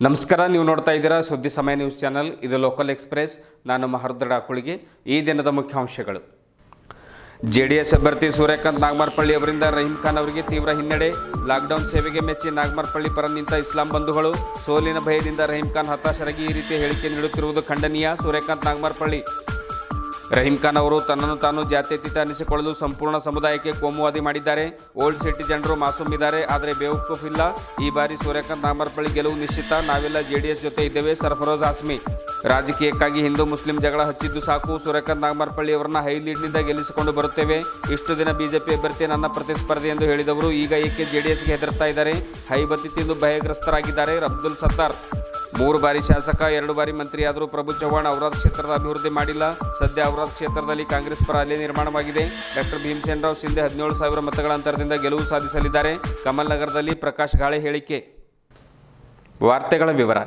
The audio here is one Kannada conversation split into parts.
ನಮಸ್ಕಾರ. ನೀವು ನೋಡ್ತಾ ಇದ್ದೀರಾ ಸುದ್ದಿ ಸಮಯ ನ್ಯೂಸ್ ಚಾನಲ್. ಇದು ಲೋಕಲ್ ಎಕ್ಸ್ಪ್ರೆಸ್. ನಾನು ಮಹರುದ್ರ ಡಾಕುಳಿಗೆ. ಈ ದಿನದ ಮುಖ್ಯಾಂಶಗಳು. ಜೆಡಿಎಸ್ ಅಭ್ಯರ್ಥಿ ಸೂರ್ಯಕಾಂತ್ ನಾಗಮಾರಪಳ್ಳಿ ಅವರಿಂದ ರಹೀಂ ಖಾನ್ ಅವರಿಗೆ ತೀವ್ರ ಹಿನ್ನಡೆ. ಲಾಕ್ಡೌನ್ ಸೇವೆಗೆ ಮೆಚ್ಚಿ ನಾಗಮಾರಪಳ್ಳಿ ಪರ ನಿಂತ ಇಸ್ಲಾಂ ಬಂಧುಗಳು. ಸೋಲಿನ ಭಯದಿಂದ ರಹೀಂ ಖಾನ್ ಹತಾಶರಾಗಿ ಈ ರೀತಿ ಹೇಳಿಕೆ ನೀಡುತ್ತಿರುವುದು ಖಂಡನೀಯ. ಸೂರ್ಯಕಾಂತ್ ನಾಗಮಾರಪಳ್ಳಿ. ರಹೀಂ ಖಾನ್ ಅವರು ತನ್ನನ್ನು ತಾನು ಜಾತ್ಯತೀತ ಅನಿಸಿಕೊಳ್ಳಲು ಸಂಪೂರ್ಣ ಸಮುದಾಯಕ್ಕೆ ಕೋಮುವಾದಿ ಮಾಡಿದ್ದಾರೆ. ಓಲ್ಡ್ ಸಿಟಿ ಜನರು ಮಾಸೂಮ್ ಇದ್ದಾರೆ, ಆದರೆ ಬೇವಕೂಫ್ ಇಲ್ಲ. ಈ ಬಾರಿ ಸೂರ್ಯಕಾಂತ್ ನಾಗಮಾರಪಳ್ಳಿ ಗೆಲುವು ನಿಶ್ಚಿತ. ನಾವೆಲ್ಲ ಜೆಡಿಎಸ್ ಜೊತೆ ಇದ್ದೇವೆ. ಸರ್ಫರೋಜ್ ಹಾಸ್ಮಿ. ರಾಜಕೀಯಕ್ಕಾಗಿ ಹಿಂದೂ ಮುಸ್ಲಿಂ ಜಗಳ ಹಚ್ಚಿದ್ದು ಸಾಕು. ಸೂರ್ಯಕಾಂತ್ ನಾಗಮಾರಪಳ್ಳಿ ಅವರನ್ನ ಹೈ ಲೀಡ್ನಿಂದ ಗೆಲ್ಲಿಸಿಕೊಂಡು ಬರುತ್ತೇವೆ. ಇಷ್ಟು ದಿನ ಬಿಜೆಪಿ ಅಭ್ಯರ್ಥಿ ನನ್ನ ಪ್ರತಿಸ್ಪರ್ಧಿ ಎಂದು ಹೇಳಿದವರು ಈಗ ಏಕೆ ಜೆಡಿಎಸ್ಗೆ ಹೆದರ್ತಾ ಇದ್ದಾರೆ? ಹೈಬತ್ತಿ ತಿಂದು ಭಯಗ್ರಸ್ತರಾಗಿದ್ದಾರೆ. ಅಬ್ದುಲ್ ಸತ್ತಾರ್. 3 ಬಾರಿ ಶಾಸಕ, 2 ಬಾರಿ ಮಂತ್ರಿಯಾದರೂ ಪ್ರಭು ಚವ್ಹಾಣ್ ಔರಾದ್ ಕ್ಷೇತ್ರದ ಅಭಿವೃದ್ಧಿ ಮಾಡಿಲ್ಲ. ಸದ್ಯ ಔರಾದ್ ಕ್ಷೇತ್ರದಲ್ಲಿ ಕಾಂಗ್ರೆಸ್ ಪರ ಅಲೆ ನಿರ್ಮಾಣವಾಗಿದೆ. ಡಾಕ್ಟರ್ ಭೀಮಸೇನ್ ರಾವ್ ಸಿಂಧೆ 17,000 ಮತಗಳ ಅಂತರದಿಂದ ಗೆಲುವು ಸಾಧಿಸಲಿದ್ದಾರೆ. ಕಮಲ್ ನಗರದಲ್ಲಿ ಪ್ರಕಾಶ್ ಗಾಳೆ ಹೇಳಿಕೆ. ವಾರ್ತೆಗಳ ವಿವರ.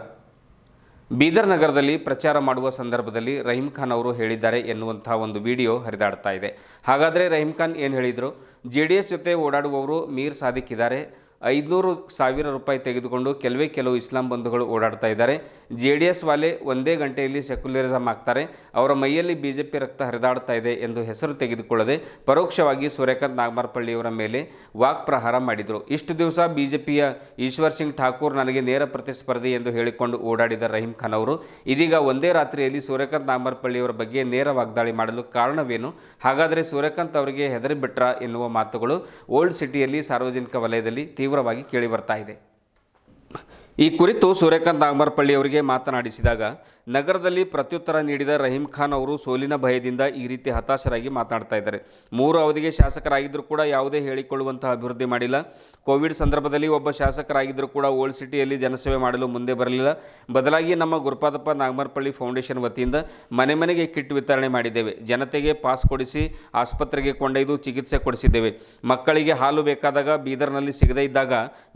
ಬೀದರ್ ನಗರದಲ್ಲಿ ಪ್ರಚಾರ ಮಾಡುವ ಸಂದರ್ಭದಲ್ಲಿ ರಹೀಂ ಖಾನ್ ಅವರು ಹೇಳಿದ್ದಾರೆ ಎನ್ನುವಂತಹ ಒಂದು ವಿಡಿಯೋ ಹರಿದಾಡ್ತಾ ಇದೆ. ಹಾಗಾದರೆ ರಹೀಂ ಖಾನ್ ಏನು ಹೇಳಿದರು? ಜೆಡಿಎಸ್ ಜೊತೆ ಓಡಾಡುವವರು ಮೀರ್ ಸಾದಿಕ್ ಇದ್ದಾರೆ. 500,000 ರೂಪಾಯಿ ತೆಗೆದುಕೊಂಡು ಕೆಲವು ಇಸ್ಲಾಂ ಬಂಧುಗಳು ಓಡಾಡ್ತಾ ಇದ್ದಾರೆ. ಜೆಡಿಎಸ್ ವಾಲೆ ಒಂದೇ ಗಂಟೆಯಲ್ಲಿ ಸೆಕ್ಯುಲರಿಸಮ್ ಆಗ್ತಾರೆ. ಅವರ ಮೈಯಲ್ಲಿ ಬಿಜೆಪಿ ರಕ್ತ ಹರಿದಾಡ್ತಾ ಇದೆ ಎಂದು ಹೆಸರು ತೆಗೆದುಕೊಳ್ಳದೆ ಪರೋಕ್ಷವಾಗಿ ಸೂರ್ಯಕಾಂತ್ ನಾಗಮಾರಪಳ್ಳಿಯವರ ಮೇಲೆ ವಾಕ್ ಪ್ರಹಾರ ಮಾಡಿದರು. ಇಷ್ಟು ದಿವಸ ಬಿಜೆಪಿಯ ಈಶ್ವರ್ ಸಿಂಗ್ ಠಾಕೂರ್ ನನಗೆ ನೇರ ಪ್ರತಿಸ್ಪರ್ಧಿ ಎಂದು ಹೇಳಿಕೊಂಡು ಓಡಾಡಿದ ರಹೀಂ ಖಾನ್ ಅವರು ಇದೀಗ ಒಂದೇ ರಾತ್ರಿಯಲ್ಲಿ ಸೂರ್ಯಕಾಂತ್ ನಾಗಮಾರಪಳ್ಳಿಯವರ ಬಗ್ಗೆ ನೇರ ವಾಗ್ದಾಳಿ ಮಾಡಲು ಕಾರಣವೇನು? ಹಾಗಾದರೆ ಸೂರ್ಯಕಾಂತ್ ಅವರಿಗೆ ಹೆದರಿಬಿಟ್ರಾ ಎನ್ನುವ ಮಾತುಗಳು ಓಲ್ಡ್ ಸಿಟಿಯಲ್ಲಿ ಸಾರ್ವಜನಿಕ ವಲಯದಲ್ಲಿ ತೀವ್ರವಾಗಿ ಕೇಳಿ ಬರ್ತಾ ಇದೆ. ಈ ಕುರಿತು ಸೂರ್ಯಕಾಂತ್ ನಾಗಮಾರಪಳ್ಳಿ ಅವರಿಗೆ ಮಾತನಾಡಿಸಿದಾಗ ನಗರದಲ್ಲಿ ಪ್ರತ್ಯುತ್ತರ ನೀಡಿದ ರಹೀಂ ಖಾನ್ ಅವರು ಸೋಲಿನ ಭಯದಿಂದ ಈ ರೀತಿ ಹತಾಶರಾಗಿ ಮಾತನಾಡ್ತಾ ಇದ್ದಾರೆ. 3 ಅವಧಿಗೆ ಶಾಸಕರಾಗಿದ್ದರೂ ಕೂಡ ಯಾವುದೇ ಹೇಳಿಕೊಳ್ಳುವಂತಹ ಅಭಿವೃದ್ಧಿ ಮಾಡಿಲ್ಲ. ಕೋವಿಡ್ ಸಂದರ್ಭದಲ್ಲಿ ಒಬ್ಬ ಶಾಸಕರಾಗಿದ್ದರೂ ಕೂಡ ಓಲ್ಡ್ ಸಿಟಿಯಲ್ಲಿ ಜನಸೇವೆ ಮಾಡಲು ಮುಂದೆ ಬರಲಿಲ್ಲ. ಬದಲಾಗಿ ನಮ್ಮ ಗುರುಪಾದಪ್ಪ ನಾಗಮಾರಪಳ್ಳಿ ಫೌಂಡೇಶನ್ ವತಿಯಿಂದ ಮನೆ ಮನೆಗೆ ಕಿಟ್ ವಿತರಣೆ ಮಾಡಿದ್ದೇವೆ. ಜನತೆಗೆ ಪಾಸ್ ಕೊಡಿಸಿ ಆಸ್ಪತ್ರೆಗೆ ಕೊಂಡೊಯ್ದು ಚಿಕಿತ್ಸೆ ಕೊಡಿಸಿದ್ದೇವೆ. ಮಕ್ಕಳಿಗೆ ಹಾಲು ಬೇಕಾದಾಗ ಬೀದರ್ನಲ್ಲಿ ಸಿಗದೇ ಇದ್ದಾಗ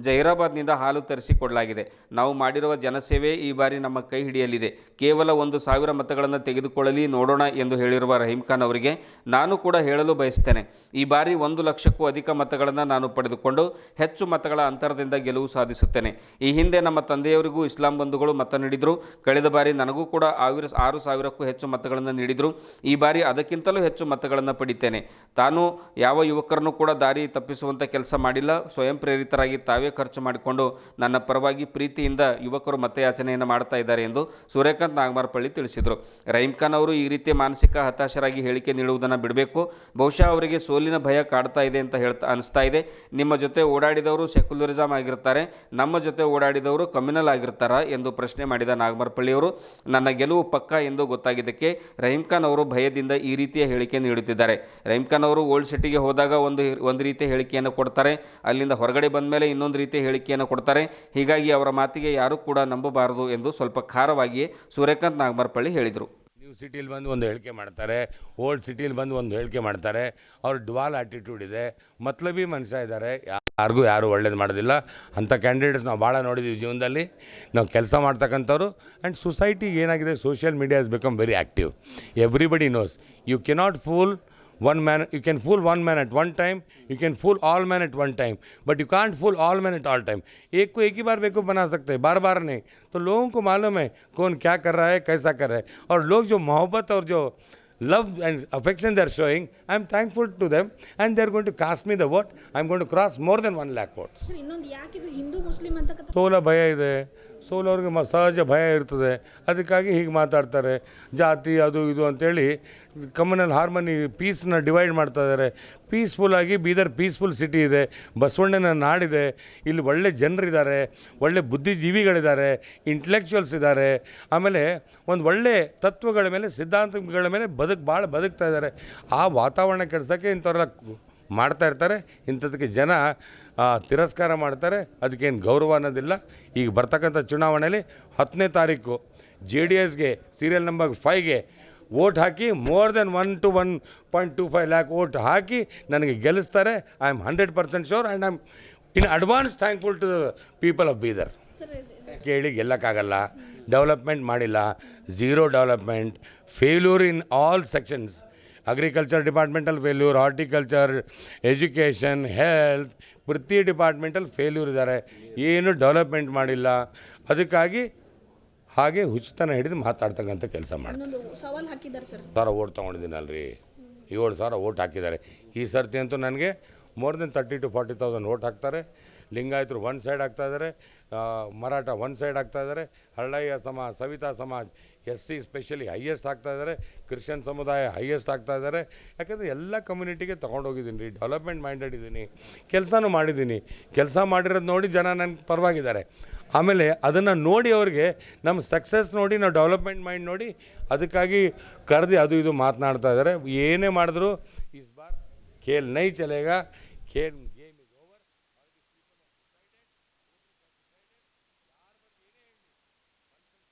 ಜಹೀರಾಬಾದ್ನಿಂದ ಹಾಲು ತರಿಸಿಕೊಡಲಾಗಿದೆ. ನಾವು ಮಾಡಿರುವ ಜನಸೇವೆ ಈ ಬಾರಿ ನಮ್ಮ ಕೈ ಹಿಡಿಯಲಿದೆ. ಕೇವಲ 1,000 ಮತಗಳನ್ನು ತೆಗೆದುಕೊಳ್ಳಲಿ ನೋಡೋಣ ಎಂದು ಹೇಳಿರುವ ರಹೀಂ ಖಾನ್ ಅವರಿಗೆ ನಾನು ಕೂಡ ಹೇಳಲು ಬಯಸ್ತೇನೆ. ಈ ಬಾರಿ 1 ಲಕ್ಷಕ್ಕೂ ಅಧಿಕ ಮತಗಳನ್ನು ನಾನು ಪಡೆದುಕೊಂಡು ಹೆಚ್ಚು ಮತಗಳ ಅಂತರದಿಂದ ಗೆಲುವು ಸಾಧಿಸುತ್ತೇನೆ. ಈ ಹಿಂದೆ ನಮ್ಮ ತಂದೆಯವರಿಗೂ ಇಸ್ಲಾಂ ಬಂಧುಗಳು ಮತ ನೀಡಿದರು. ಕಳೆದ ಬಾರಿ ನನಗೂ ಕೂಡ 6,000ಕ್ಕೂ ಹೆಚ್ಚು ಮತಗಳನ್ನು ನೀಡಿದರು. ಈ ಬಾರಿ ಅದಕ್ಕಿಂತಲೂ ಹೆಚ್ಚು ಮತಗಳನ್ನು ಪಡಿತೇನೆ. ತಾನು ಯಾವ ಯುವಕರನ್ನು ಕೂಡ ದಾರಿ ತಪ್ಪಿಸುವಂಥ ಕೆಲಸ ಮಾಡಿಲ್ಲ. ಸ್ವಯಂ ಪ್ರೇರಿತರಾಗಿ ತಾವೇ ಖರ್ಚು ಮಾಡಿಕೊಂಡು ನನ್ನ ಪರವಾಗಿ ಪ್ರೀತಿಯಿಂದ ಯುವಕರು ಮತಯಾಚನೆಯನ್ನು ಮಾಡ್ತಾ ಇದ್ದಾರೆ ಎಂದು ಸೂರ್ಯಕಾಂತ್ ನಾಗಮಾರಪಳ್ಳಿ ತಿಳಿಸಿದರು. ರಹೀಂ ಖಾನ್ ಅವರು ಈ ರೀತಿ ಮಾನಸಿಕ ಹತಾಶರಾಗಿ ಹೇಳಿಕೆ ನೀಡುವುದನ್ನು ಬಿಡಬೇಕು. ಬಹುಶಃ ಅವರಿಗೆ ಸೋಲಿನ ಭಯ ಕಾಡ್ತಾ ಇದೆ ಅಂತ ಅನಿಸ್ತಾ ಇದೆ. ನಿಮ್ಮ ಜೊತೆ ಓಡಾಡಿದವರು ಸೆಕ್ಯುಲರಿಸಮ್ ಆಗಿರ್ತಾರೆ, ನಮ್ಮ ಜೊತೆ ಓಡಾಡಿದವರು ಕಮ್ಯುನಲ್ ಆಗಿರ್ತಾರಾ ಎಂದು ಪ್ರಶ್ನೆ ಮಾಡಿದ ನಾಗಮಾರಪಳ್ಳಿಯವರು ನನ್ನ ಗೆಲುವು ಪಕ್ಕ ಎಂದು ಗೊತ್ತಾಗಿದ್ದಕ್ಕೆ ರಹೀಂ ಖಾನ್ ಅವರು ಭಯದಿಂದ ಈ ರೀತಿಯ ಹೇಳಿಕೆ ನೀಡುತ್ತಿದ್ದಾರೆ. ರಹೀಂ ಖಾನ್ ಅವರು ಓಲ್ಡ್ ಸಿಟಿಗೆ ಹೋದಾಗ ಒಂದು ರೀತಿಯ ಹೇಳಿಕೆಯನ್ನು ಕೊಡ್ತಾರೆ, ಅಲ್ಲಿಂದ ಹೊರಗಡೆ ಬಂದ ಮೇಲೆ ಇನ್ನೊಂದು ರೀತಿಯ ಹೇಳಿಕೆಯನ್ನು ಕೊಡ್ತಾರೆ. ಹೀಗಾಗಿ ಅವರ ಮಾತಿಗೆ ಯಾರೂ ಕೂಡ ನಂಬಬಾರದು ಎಂದು ಸ್ವಲ್ಪ ಖಾರವಾಗಿಯೇ ಸೂರ್ಯಕಾಂತ್ ನಾಗಮಾರಪಳ್ಳಿ ಹೇಳಿದರು. ನ್ಯೂ ಸಿಟಿಯಲ್ಲಿ ಬಂದು ಒಂದು ಹೇಳಿಕೆ ಮಾಡ್ತಾರೆ, ಓಲ್ಡ್ ಸಿಟಿಯಲ್ಲಿ ಬಂದು ಒಂದು ಹೇಳಿಕೆ ಮಾಡ್ತಾರೆ. ಅವ್ರ ಡುವಾಲ್ ಆ್ಯಟಿಟ್ಯೂಡ್ ಇದೆ, ಮತ್ಲಬಿ ಮನುಷ್ಯ ಇದ್ದಾರೆ. ಯಾರು ಒಳ್ಳೇದು ಮಾಡೋದಿಲ್ಲ. ಅಂಥ ಕ್ಯಾಂಡಿಡೇಟ್ಸ್ ನಾವು ಭಾಳ ನೋಡಿದ್ದೀವಿ ಜೀವನದಲ್ಲಿ. ನಾವು ಕೆಲಸ ಮಾಡ್ತಕ್ಕಂಥವ್ರು. ಆ್ಯಂಡ್ ಸೊಸೈಟಿಗೆ ಏನಾಗಿದೆ, social media has become very active. Everybody knows you cannot fool one man. You can fool one man at one time, you can fool all men at one time, but you can't fool all men at all time. एक को एक ही बार बेवकूफ़ बना सकते हैं, बार बार नहीं. तो लोगों को मालूम है कौन क्या कर रहा है, कैसा कर रहा है. और लोग जो मोहब्बत और जो love and affection they are showing, I am thankful to them, and they are going to cast me the vote. I am going to cross more than 1 lakh votes. ಇನ್ನೊಂದು ಯಾಕೆ ಇದು ಹಿಂದೂ ಮುಸ್ಲಿಂ ಅಂತ ಸೋಲ ಭಯ ಇದೆ. ಸೋಲವ್ರಿಗೆ ಸಹಜ ಭಯ ಇರ್ತದೆ. ಅದಕ್ಕಾಗಿ ಹೀಗೆ ಮಾತಾಡ್ತಾರೆ. ಜಾತಿ ಅದು ಇದು ಅಂತೇಳಿ ಕಮ್ಯುನಲ್ ಹಾರ್ಮನಿ ಪೀಸ್ನ ಡಿವೈಡ್ ಮಾಡ್ತಾ ಇದ್ದಾರೆ. ಪೀಸ್ಫುಲ್ಲಾಗಿ ಬೀದರ್ ಪೀಸ್ಫುಲ್ ಸಿಟಿ ಇದೆ, ಬಸವಣ್ಣನ ನಾಡಿದೆ. ಇಲ್ಲಿ ಒಳ್ಳೆ ಜನರಿದ್ದಾರೆ, ಒಳ್ಳೆ ಬುದ್ಧಿಜೀವಿಗಳಿದ್ದಾರೆ, ಇಂಟೆಲೆಕ್ಚುಯಲ್ಸ್ ಇದ್ದಾರೆ. ಆಮೇಲೆ ಒಂದು ಒಳ್ಳೆ ತತ್ವಗಳ ಮೇಲೆ, ಸಿದ್ಧಾಂತಗಳ ಮೇಲೆ ಭಾಳ ಬದುಕ್ತಾ ಇದ್ದಾರೆ. ಆ ವಾತಾವರಣ ಕೆಡ್ಸೋಕ್ಕೆ ಇಂಥವ್ರೆಲ್ಲ ಮಾಡ್ತಾ ಇರ್ತಾರೆ. ಇಂಥದಕ್ಕೆ ಜನ ತಿರಸ್ಕಾರ ಮಾಡ್ತಾರೆ. ಅದಕ್ಕೇನು ಗೌರವ ಅನ್ನೋದಿಲ್ಲ. ಈಗ ಬರ್ತಕ್ಕಂಥ ಚುನಾವಣೆಯಲ್ಲಿ 10ನೇ ತಾರೀಕು JDSಗೆ ಸೀರಿಯಲ್ ನಂಬರ್ 5ಗೆ ವೋಟ್ ಹಾಕಿ ಮೋರ್ ದೆನ್ 1 to 1.25 lakh ವೋಟ್ ಹಾಕಿ ನನಗೆ ಗೆಲ್ಲಿಸ್ತಾರೆ. I am 100% sure and I am in advance thankful to the people of Bidar. ಕೇಳಿ ಗೆಲ್ಲಕ್ಕಾಗಲ್ಲ. ಡೆವಲಪ್ಮೆಂಟ್ ಮಾಡಿಲ್ಲ, zero development, failure in all sections. Agriculture departmental failure, horticulture, education, health, ಪ್ರತಿ ಡಿಪಾರ್ಟ್ಮೆಂಟಲ್ಲಿ ಫೇಲ್ಯೂರ್ ಇದ್ದಾರೆ. ಏನು ಡೆವಲಪ್ಮೆಂಟ್ ಮಾಡಿಲ್ಲ. ಅದಕ್ಕಾಗಿ ಹಾಗೆ ಹುಚ್ಚುತನ ಹಿಡಿದು ಮಾತಾಡ್ತಕ್ಕಂಥ ಕೆಲಸ ಮಾಡ್ತಾರೆ. ಇನ್ನೊಂದು ಸವಾಲ್ ಹಾಕಿದ್ದಾರೆ ಸರ್. 7,000 ಓಟ್ ತೊಗೊಂಡಿದ್ದೀನಲ್ರಿ, 7,000 ಓಟ್ ಹಾಕಿದ್ದಾರೆ. ಈ ಸರ್ತಿ ಅಂತೂ ನನಗೆ ಮೋರ್ ದೆನ್ 30,000 to 40,000 ಓಟ್ ಹಾಕ್ತಾರೆ. ಲಿಂಗಾಯತರು ಒನ್ ಸೈಡ್ ಆಗ್ತಾಯಿದ್ದಾರೆ, ಮರಾಠ ಒನ್ ಸೈಡ್ ಆಗ್ತಾಯಿದ್ದಾರೆ, ಹಳ್ಳಯ್ಯ ಸಮಾಜ, ಸವಿತಾ ಸಮಾಜ, SC ಸ್ಪೆಷಲಿ ಹೈಯೆಸ್ಟ್ ಆಗ್ತಾಯಿದ್ದಾರೆ, ಕ್ರಿಶ್ಚಿಯನ್ ಸಮುದಾಯ ಹೈಯೆಸ್ಟ್ ಆಗ್ತಾಯಿದ್ದಾರೆ. ಯಾಕಂದರೆ ಎಲ್ಲ ಕಮ್ಯುನಿಟಿಗೆ ತೊಗೊಂಡೋಗಿದ್ದೀನಿ ರೀ, ಡೆವಲಪ್ಮೆಂಟ್ ಮೈಂಡೆಡ್ ಇದ್ದೀನಿ, ಕೆಲಸನೂ ಮಾಡಿದ್ದೀನಿ. ಕೆಲಸ ಮಾಡಿರೋದು ನೋಡಿ ಜನ ನನಗೆ ಪರವಾಗಿದ್ದಾರೆ. ಆಮೇಲೆ ಅದನ್ನು ನೋಡಿ ಅವ್ರಿಗೆ ನಮ್ಮ ಸಕ್ಸಸ್ ನೋಡಿ, ನಾವು ಡೆವಲಪ್ಮೆಂಟ್ ಮೈಂಡ್ ನೋಡಿ ಅದಕ್ಕಾಗಿ ಕರೆದು ಅದು ಇದು ಮಾತನಾಡ್ತಾ ಇದ್ದಾರೆ. ಏನೇ ಮಾಡಿದ್ರು ಇಸ್ ಬಾರ್ ಖೇಲ್ ನೈ ಚಲೇಗಾ, ಖೇಲ್ ಗೇಮ್ ಇಸ್ ಓವರ್.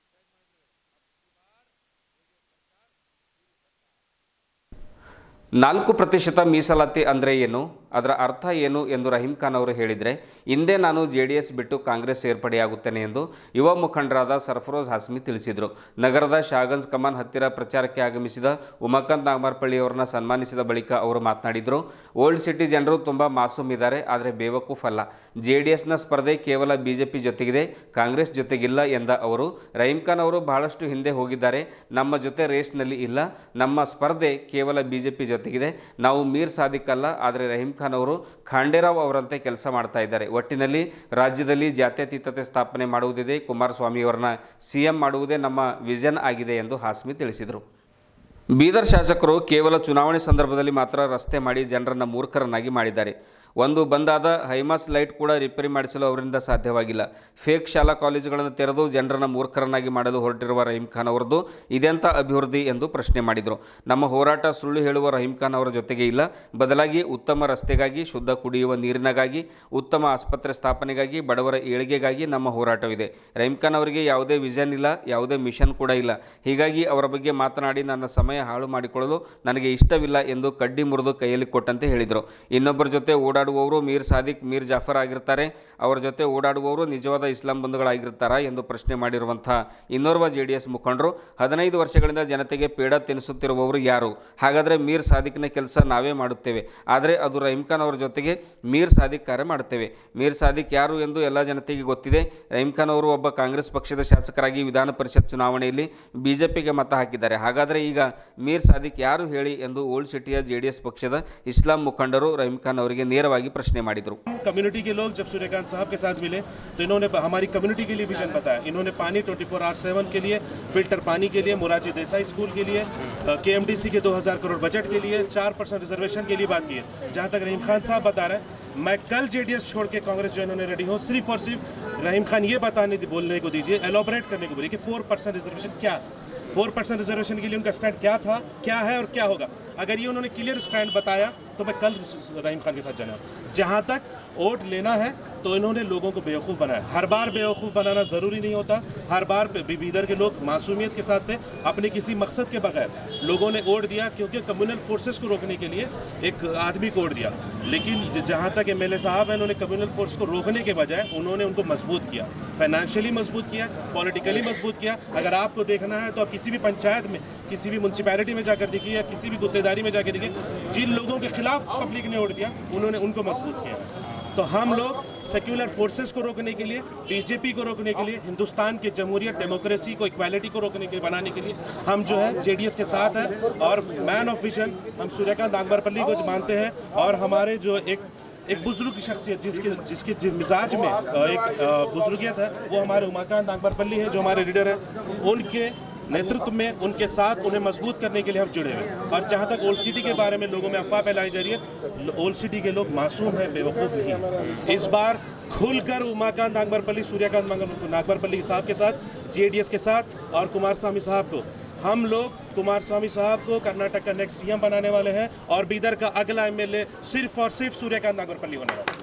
ನಾಲ್ಕು ಪ್ರತಿಶತ ಮೀಸಲಾತಿ ಅಂದರೆ ಏನು, ಅದರ ಅರ್ಥ ಏನು ಎಂದು ರಹೀಂ ಖಾನ್ ಅವರು ಹೇಳಿದರೆ, ಹಿಂದೆ ನಾನು JDS ಬಿಟ್ಟು ಕಾಂಗ್ರೆಸ್ ಸೇರ್ಪಡೆಯಾಗುತ್ತೇನೆ ಎಂದು ಯುವ ಮುಖಂಡರಾದ ಸರ್ಫರೋಜ್ ಹಾಸ್ಮಿ ತಿಳಿಸಿದರು. ನಗರದ ಶಾಗಂಜ್ ಕಮಾನ್ ಹತ್ತಿರ ಪ್ರಚಾರಕ್ಕೆ ಆಗಮಿಸಿದ ಉಮಾಕಾಂತ್ ನಾಗಮಾರ್ಪಳ್ಳಿ ಅವರನ್ನು ಸನ್ಮಾನಿಸಿದ ಬಳಿಕ ಅವರು ಮಾತನಾಡಿದರು. ಓಲ್ಡ್ ಸಿಟಿ ಜನರು ತುಂಬ ಮಾಸೂಮ್ ಇದ್ದಾರೆ, ಆದರೆ ಬೇವಕೂಫ್ ಅಲ್ಲ. JDSನ ಸ್ಪರ್ಧೆ ಕೇವಲ BJP ಜೊತೆಗಿದೆ, ಕಾಂಗ್ರೆಸ್ ಜೊತೆಗಿಲ್ಲ ಎಂದ ಅವರು, ರಹೀಂ ಖಾನ್ ಅವರು ಬಹಳಷ್ಟು ಹಿಂದೆ ಹೋಗಿದ್ದಾರೆ, ನಮ್ಮ ಜೊತೆ ರೇಸ್ನಲ್ಲಿ ಇಲ್ಲ, ನಮ್ಮ ಸ್ಪರ್ಧೆ ಕೇವಲ BJP ಜೊತೆಗಿದೆ, ನಾವು ಮೀರ್ ಸಾದಿಕ್ ಅಲ್ಲ, ಆದರೆ ರಹೀಂ ಖಾನ್ ಅವರು ಖಾಂಡೇರಾವ್ ಅವರಂತೆ ಕೆಲಸ ಮಾಡ್ತಾ ಇದ್ದಾರೆ. ಒಟ್ಟಿನಲ್ಲಿ ರಾಜ್ಯದಲ್ಲಿ ಜಾತ್ಯತೀತತೆ ಸ್ಥಾಪನೆ ಮಾಡುವುದಿದೆ, ಕುಮಾರಸ್ವಾಮಿಯವರನ್ನ CM ಮಾಡುವುದೇ ನಮ್ಮ ವಿಷನ್ ಆಗಿದೆ ಎಂದು ಹಾಸ್ಮಿ ತಿಳಿಸಿದರು. ಬೀದರ್ ಶಾಸಕರು ಕೇವಲ ಚುನಾವಣೆ ಸಂದರ್ಭದಲ್ಲಿ ಮಾತ್ರ ರಸ್ತೆ ಮಾಡಿ ಜನರನ್ನು ಮೂರ್ಖರನ್ನಾಗಿ ಮಾಡಿದ್ದಾರೆ. ಒಂದು ಬಂದಾದ ಹೈಮಾಸ್ ಲೈಟ್ ಕೂಡ ರಿಪೇರಿ ಮಾಡಿಸಲು ಅವರಿಂದ ಸಾಧ್ಯವಾಗಿಲ್ಲ. ಫೇಕ್ ಶಾಲಾ ಕಾಲೇಜುಗಳನ್ನು ತೆರೆದು ಜನರನ್ನು ಮೂರ್ಖರನ್ನಾಗಿ ಮಾಡಲು ಹೊರಟಿರುವ ರಹೀಂ ಖಾನ್ ಅವರದ್ದು ಇದೆಂಥ ಅಭಿವೃದ್ಧಿ ಎಂದು ಪ್ರಶ್ನೆ ಮಾಡಿದರು. ನಮ್ಮ ಹೋರಾಟ ಸುಳ್ಳು ಹೇಳುವ ರಹೀಂ ಖಾನ್ ಅವರ ಜೊತೆಗೆ ಇಲ್ಲ, ಬದಲಾಗಿ ಉತ್ತಮ ರಸ್ತೆಗಾಗಿ, ಶುದ್ಧ ಕುಡಿಯುವ ನೀರಿನಗಾಗಿ, ಉತ್ತಮ ಆಸ್ಪತ್ರೆ ಸ್ಥಾಪನೆಗಾಗಿ, ಬಡವರ ಏಳಿಗೆಗಾಗಿ ನಮ್ಮ ಹೋರಾಟವಿದೆ. ರಹೀಂ ಖಾನ್ ಅವರಿಗೆ ಯಾವುದೇ ವಿಷನ್ ಇಲ್ಲ, ಯಾವುದೇ ಮಿಷನ್ ಕೂಡ ಇಲ್ಲ. ಹೀಗಾಗಿ ಅವರ ಬಗ್ಗೆ ಮಾತನಾಡಿ ನನ್ನ ಸಮಯ ಹಾಳು ಮಾಡಿಕೊಳ್ಳಲು ನನಗೆ ಇಷ್ಟವಿಲ್ಲ ಎಂದು ಕಡ್ಡಿ ಮುರಿದು ಕೈಯಲ್ಲಿ ಕೊಟ್ಟಂತೆ ಹೇಳಿದರು. ಇನ್ನೊಬ್ಬರ ಜೊತೆ ಓಡಾಡುವವರು ಮೀರ್ ಸಾದಿಕ್, ಮೀರ್ ಜಾಫರ್ ಆಗಿರ್ತಾರೆ, ಅವರ ಜೊತೆ ಓಡಾಡುವವರು ನಿಜವಾದ ಇಸ್ಲಾಂ ಬಂಧುಗಳಾಗಿರ್ತಾರಾ ಎಂದು ಪ್ರಶ್ನೆ ಮಾಡಿರುವಂಥ ಇನ್ನೋರ್ವ JDS ಮುಖಂಡರು, 15 ವರ್ಷಗಳಿಂದ ಜನತೆಗೆ ಪೇಡ ತಿನ್ನಿಸುತ್ತಿರುವವರು ಯಾರು? ಹಾಗಾದರೆ ಮೀರ್ ಸಾದಿಕ್ನ ಕೆಲಸ ನಾವೇ ಮಾಡುತ್ತೇವೆ, ಆದರೆ ಅದು ರಹೀಂ ಖಾನ್ ಅವರ ಜೊತೆಗೆ ಮೀರ್ ಸಾದಿಕ್ ಕಾರ್ಯ ಮಾಡುತ್ತೇವೆ. ಮೀರ್ ಸಾದಿಕ್ ಯಾರು ಎಂದು ಎಲ್ಲ ಜನತೆಗೆ ಗೊತ್ತಿದೆ. ರಹೀಂ ಖಾನ್ ಅವರು ಒಬ್ಬ ಕಾಂಗ್ರೆಸ್ ಪಕ್ಷದ ಶಾಸಕರಾಗಿ ವಿಧಾನ ಪರಿಷತ್ ಚುನಾವಣೆಯಲ್ಲಿ BJPಗೆ ಮತ ಹಾಕಿದ್ದಾರೆ. ಹಾಗಾದರೆ ಈಗ ಮೀರ್ ಸಾದಿಕ್ ಯಾರು ಹೇಳಿ ಎಂದು ಓಲ್ಡ್ ಸಿಟಿಯ JDS ಪಕ್ಷದ ಇಸ್ಲಾಂ ಮುಖಂಡರು ರಹೀಂ ಖಾನ್ ಅವರಿಗೆ ನೇರವಾಗಿ ಪ್ರಶ್ನೆ ಮಾಡಿದರು. कम्युनिटी के लोग जब सूर्यकांत साहब के साथ मिले तो इन्होंने हमारी कम्युनिटी के लिए विजन बताया. इन्होंने पानी 24/7 के लिए, फिल्टर पानी के लिए, मोरारजी देसाई स्कूल के लिए, KMDC के 2000 करोड़ बजट के लिए, 4% रिजर्वेशन के लिए बात की है. जहाँ तक रहीम खान साहब बता रहे हैं, मैं कल JDS छोड़ के कांग्रेस ज्वाइन होने रेडी हूँ. सिर्फ और सिर्फ रहीम खान ये बोलने को दीजिए, एलोबरेट करने को बोलिए कि 4% रिजर्वेशन क्या, 4% रिजर्वेशन के लिए उनका स्टैंड क्या था, क्या है और क्या होगा. अगर ये उन्होंने क्लियर स्टैंड बताया तो मैं कल रहीम खान के साथ जाना. जहाँ तक वोट लेना है तो इन्होंने लोगों को बेवकूफ़ बनाया. हर बार बेवकूफ़ बनाना ज़रूरी नहीं होता. हर बार बीदर के लोग मासूमियत के साथ थे, अपने किसी मकसद के बगैर लोगों ने वोट दिया क्योंकि कम्युनल फोर्सेस को रोकने के लिए एक आदमी को वोट दिया. लेकिन जहाँ तक MLA साहब हैं, उन्होंने कम्युनल फोर्स को रोकने के बजाय उन्होंने उनको मजबूत किया, फाइनेंशियली मजबूत किया, पॉलिटिकली मजबूत किया. अगर आपको देखना है तो आप किसी भी पंचायत में, किसी भी म्यूनसिपैलिटी में जाकर देखिए या किसी भी गुत्तेदारी में जाकर देखिए, जिन लोगों के खिलाफ पब्लिक ने वोट दिया उन्होंने उनको मजबूत किया. तो हम लोग सेक्युलर फोर्सेस को रोकने के लिए, BJP को रोकने के लिए, हिंदुस्तान की जमहूरियत, डेमोक्रेसी को, इक्वालिटी को रोकने के बनाने के लिए हम जो है JDS के साथ हैं. और मैन ऑफ विजन हम सूर्यकांत नागमारपल्ली को मानते हैं. और हमारे जो एक बुजुर्ग की शख्सियत जिसके मिजाज में एक बुजुर्गियत है, वो हमारे उमाकांत नागमारपल्ली है, जो हमारे लीडर हैं. उनके नेतृत्व में, उनके साथ उन्हें मजबूत करने के लिए हम जुड़े हुए. और जहाँ तक ओल्ड सिटी के बारे में लोगों में अफवाह फैलाई जा रही है, ओल्ड सिटी के लोग मासूम हैं, बेवकूफ़ नहीं हैं. इस बार खुलकर उमाकांत नागमारपल्ली, सूर्यकांत नागमारपल्ली साहब के साथ, JDS के साथ और कुमारस्वामी साहब को, हम लोग कुमारस्वामी साहब को कर्नाटक का नेक्स्ट CM बनाने वाले हैं. और बीदर का अगला MLA सिर्फ और सिर्फ सूर्यकांत नागमारपल्ली होने वाला है.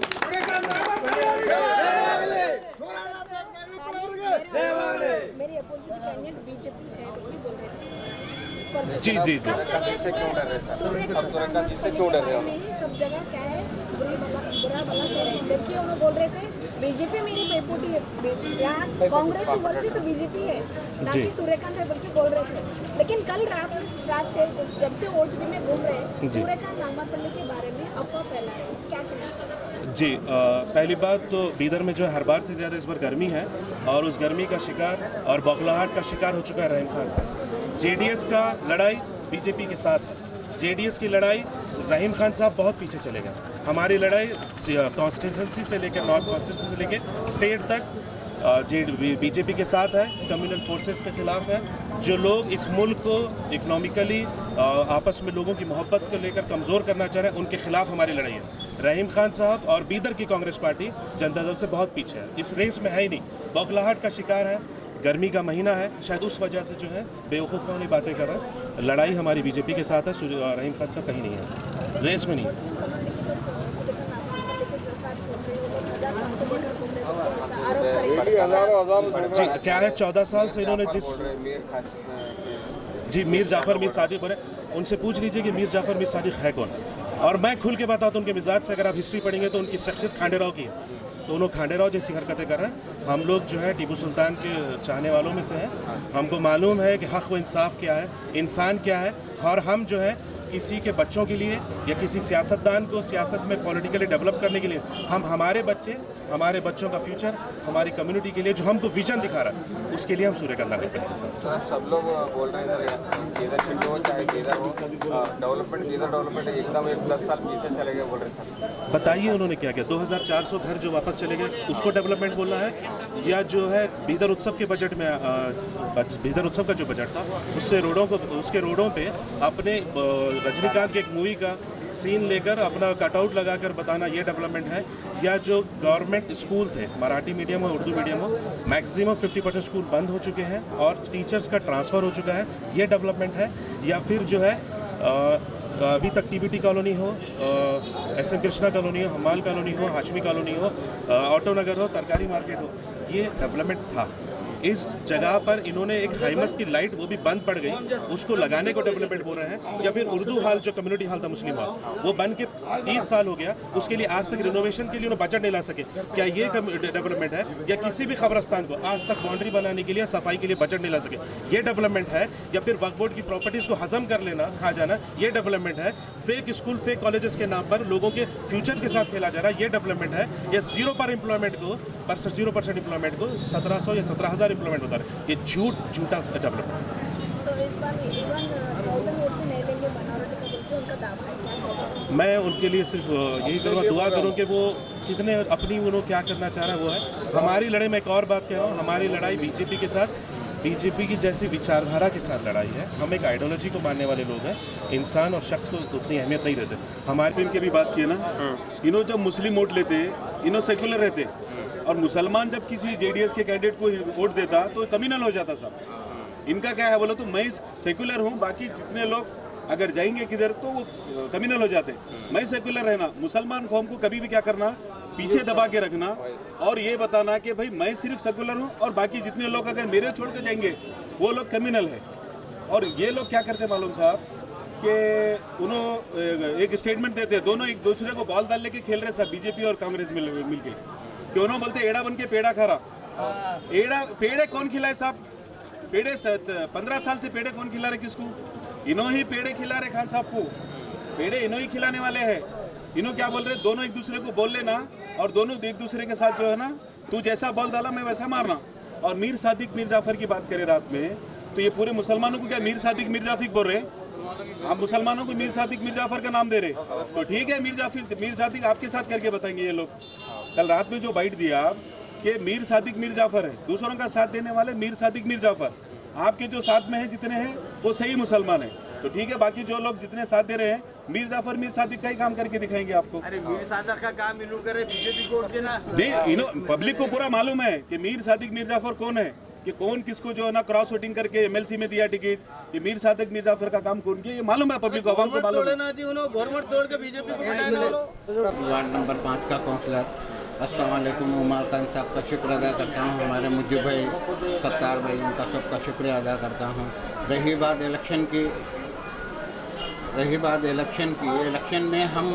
मेरी अपोजिट कैंडिडेट BJP है, वो भी बोल रहे थे. परसेंट। जी जी जी से क्यों डर रहे सर? सूर्यकांत से क्यों डर रहे हो? सब जगह क्या है, बुरा भला कह रहे हैं, जबकि उन्होंने बोल रहे थे बीजेपी मेरी बेपोटी है, यहाँ कांग्रेस वर्सेस बीजेपी है, ना जी। कि सूर्यकांत है बल्कि बोल रहे थे। लेकिन कल रात से जब से ओचडी में घूम रहे हैं, जी। सूर्यकांत नागमापल्ली के बारे में अफवाह फैला रहे हैं, क्या कहना? जी पहली बात तो बीदर में जो है हर बार से ज़्यादा इस बार गर्मी है और उस गर्मी का शिकार और बौखलाहट का शिकार हो चुका है रहीम खान। जेडीएस का लड़ाई बीजेपी के साथ है, जेडीएस की लड़ाई रहीम खान साहब बहुत पीछे चले गए। हमारी लड़ाई कॉन्स्टिट्यूंसी से लेकर नॉर्थ कॉन्स्टिट्यूंसी से लेकर स्टेट तक बीजेपी के साथ है, कम्युनल फोर्सेस के खिलाफ है। जो लोग इस मुल्क को इकोनॉमिकली आपस में लोगों की मोहब्बत को लेकर कमज़ोर करना चाह रहे हैं, उनके खिलाफ हमारी लड़ाई है। रहीम खान साहब और बीदर की कांग्रेस पार्टी जनता दल से बहुत पीछे है, इस रेस में है ही नहीं, बौखलाहट का शिकार है। गर्मी का महीना है, शायद उस वजह से जो है बेवकूफ़ वाली बातें कर रहे हैं। लड़ाई हमारी बीजेपी के साथ है, रहीम खान साहब कहीं नहीं है, रेस में नहीं है। मुस्लिम कम्युनिटी पर सूर्यकांत नागमापल्ली के साथ घूम रहे हैं, 1500 लेकर घूम रहे हैं, ऐसा आरोप करें। जी क्या है, 14 साल से इन्होंने जिस जी मीर जाफ़र मीर सादिक बने, उनसे पूछ लीजिए कि मीर जाफ़र मीर सादिक है कौन। और मैं खुल के बताता हूँ उनके मिजाज से, अगर आप हिस्ट्री पढ़ेंगे तो उनकी शख्सियत खांडेराव की है, तो उन्होंने खांडेराव जैसी हरकतें कर रहे हैं। हम लोग जो है टीपू सुल्तान के चाहने वालों में से हैं, हमको मालूम है कि हक़ व इंसाफ क्या है, इंसान क्या है, और हम जो है किसी के बच्चों के लिए या किसी सियासतदान को सियासत में पॉलिटिकली डेवलप करने के लिए, हम हमारे बच्चों का फ्यूचर, हमारी कम्युनिटी के लिए जो हमको विजन दिखा रहा है, उसके लिए हम सूर्यकांत नागमापल्ली के साथ। सब लोग बोल रहे हैं सर, इधर शिफ्ट हो चाहे इधर हो, डेवलपमेंट एकदम 10 साल पीछे चले गए बोल रहे सर। बताइए उन्होंने क्या किया? 2400 घर जो वापस चले गए, उसको डेवलपमेंट बोलना है, या जो है बीदर उत्सव के बजट में बीदर उत्सव का जो बजट था उसके रोडों पे अपने रजनीकांत के एक मूवी का सीन लेकर अपना कटआउट लगाकर बताना ये डेवलपमेंट है? या जो गवर्नमेंट स्कूल थे, मराठी मीडियम हो उर्दू मीडियम हो, मैक्सिमम 50% स्कूल बंद हो चुके हैं और टीचर्स का ट्रांसफ़र हो चुका है, ये डेवलपमेंट है? या फिर जो है अभी तक टीबीटी कॉलोनी हो, SM कृष्णा कॉलोनी हो, हमाल कॉलोनी हो, हाशमी कॉलोनी हो, ऑटो नगर हो, तरकारी मार्केट हो, ये डेवलपमेंट था। इस जगह पर इन्होंने एक हाइमस की लाइट, वो भी बंद पड़ गई, उसको लगाने को डेवलपमेंट बोल रहे हैं। या फिर उर्दू हॉल जो कम्युनिटी हॉल था मुस्लिम हॉल, वो बन के 30 साल हो गया, उसके लिए आज तक रिनोवेशन के लिए उन्होंने बजट नहीं ला सके। क्या ये डेवलपमेंट है? या किसी भी कब्रस्तान को आज तक बाउंड्री बनाने के लिए, सफाई के लिए बजट नहीं ला सके, ये डेवलपमेंट है? या फिर वक्फ बोर्ड की प्रॉपर्टीज़ को हजम कर लेना, खा जाना, ये डेवलपमेंट है? फेक स्कूल, फेक कॉलेजेस के नाम पर लोगों के फ्यूचर के साथ खेला जा रहा है, ये डेवलपमेंट है? या 0% एम्प्लॉयमेंट को 0% एम्प्लॉयमेंट को 1700 या 17,000 एम्प्लॉयमेंट होता है? ये झूठा डेवलपमेंट। तो इस बार 81,000 वोट भी नहीं लेंगे माइनॉरिटी का, बोलते उनका दावा है, क्या कहते हैं? मैं उनके लिए सिर्फ यही करूँगा, दुआ करूँ कि वो कितने अपनी उन्होंने क्या करना चाह रहा है वो है। हमारी लड़ाई, मैं एक और बात कह रहा हूँ, हमारी लड़ाई बीजेपी के साथ, बीजेपी की जैसी विचारधारा के साथ लड़ाई है। हम एक आइडियोलॉजी को मानने वाले लोग हैं, इंसान और शख्स को उतनी अहमियत नहीं देते। हमारे मुस्लिम की भी बात की ना, इन्हों जब मुस्लिम वोट लेते, इन्हों सेकुलर रहते, और मुसलमान जब किसी जेडीएस के कैंडिडेट को वोट देता तो कम्युनल हो जाता साहब। इनका क्या है बोलो तो, मैं सेकुलर हूँ, बाकी जितने लोग अगर जाएंगे किधर तो वो कम्युनल हो जाते। मैं सेकुलर रहना, मुसलमान कौम को कभी भी क्या करना, पीछे दबा के रखना और ये बताना कि भाई मैं सिर्फ सेकुलर हूँ और बाकी जितने लोग अगर मेरे छोड़ के जाएंगे वो लोग कम्युनल है। और ये लोग क्या करते मालूम साहब कि उन्होंने एक स्टेटमेंट देते, दोनों एक दूसरे को बॉल डाल लेके खेल रहे साहब, बीजेपी और कांग्रेस मिलके, कि उन्होंने बोलते एड़ा बन के पेड़ा खा रहा। पेड़े कौन खिलाए साहब? पेड़े 15 साल से पेड़े कौन खिला रहे किसको? इन्हों ही पेड़े खिला रहे खान साहब को, पेड़े इन्हों ही खिलाने वाले हैं। इन्हों क्या बोल रहे, दोनों एक दूसरे को बोल लेना और दोनों एक दूसरे के साथ जो है ना, तू जैसा बॉल डाला मैं वैसा मारना। और मीर सादिक मीर जाफर की बात करें रात में, तो ये पूरे मुसलमानों को क्या मीर सादिक मीर जाफिक बोल रहे? आप मुसलमानों को मीर सादिक मीर जाफर का नाम दे रहे, तो ठीक है मीर सादिक आपके साथ करके बताएंगे ये लोग। कल रात में जो बाइट दिया कि मीर सादिक मीर जाफर है, दूसरों का साथ देने वाले मीर सादिक मीर जाफर, आपके जो साथ में है जितने हैं वो सही मुसलमान है, तो ठीक है। बाकी जो लोग जितने साथ दे रहे हैं मीर जाफर मीर सादिक का ही काम करके दिखाएंगे आपको। अरे मीर सादिक का काम इन्हों करे, बीजेपी को वोट देना नहीं, इन्हों पब्लिक को पूरा मालूम है कि मीर सादिक मीर जाफर कौन है, कि कौन किसको जो है ना क्रॉस वोटिंग करके एमएलसी में दिया टिकट, ये मीर सादिक मीर जाफर का काम कौन किया, ये मालूम है पब्लिक को, आवाम को मालूम है। गवर्नमेंट तोड़ के बीजेपी को बिठाना। वार्ड नंबर 5 का काउंसलर, अस्सलाम वालेकुम। उमर खान साहब का शुक्र अदा करता हूँ, हमारे मुझे भाई सत्तार भाई, उनका सबका शुक्रिया अदा करता हूँ। रही बात इलेक्शन की इलेक्शन में हम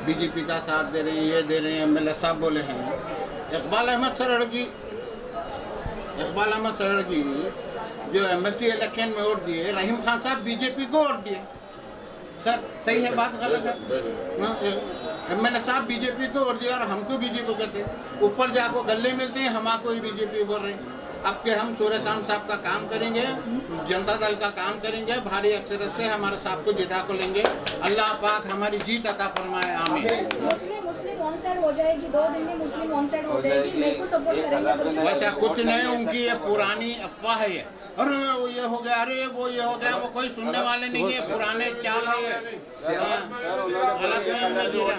बीजेपी का साथ दे रहे हैं, ये दे रहे हैं। एमएलए साहब बोले हैं इकबाल अहमद सरार जी जो एमएलसी इलेक्शन में वोट दिए, रहीम खान साहब बीजेपी को वोट दिए। सर सही है बात गलत है? एमएलए साहब बीजेपी को वोट दिया और हमको बीजेपी कहते, ऊपर जाको गले मिलते हैं, हम आपको ही बीजेपी बोल रहे हैं। अब के हम सूर्यकांत साहब का काम करेंगे, जनता दल का काम करेंगे, भारी अक्षर से हमारे साहब को जिता को लेंगे। अल्लाह पाक हमारी जीत अता फरमाए, आमीन। मुस्लिम ऑन साइड हो जाएगी, 2 दिन में मुस्लिम ऑन साइड हो जाएगी, मेरे को सपोर्ट करेंगे। वैसा कुछ नहीं, उनकी ये पुरानी अफवाह है ये। अरे वो ये हो गया, अरे वो ये हो गया, वो कोई सुनने वाले नहीं है, पुराने चाल है। गलत नहीं मैं दे रहा।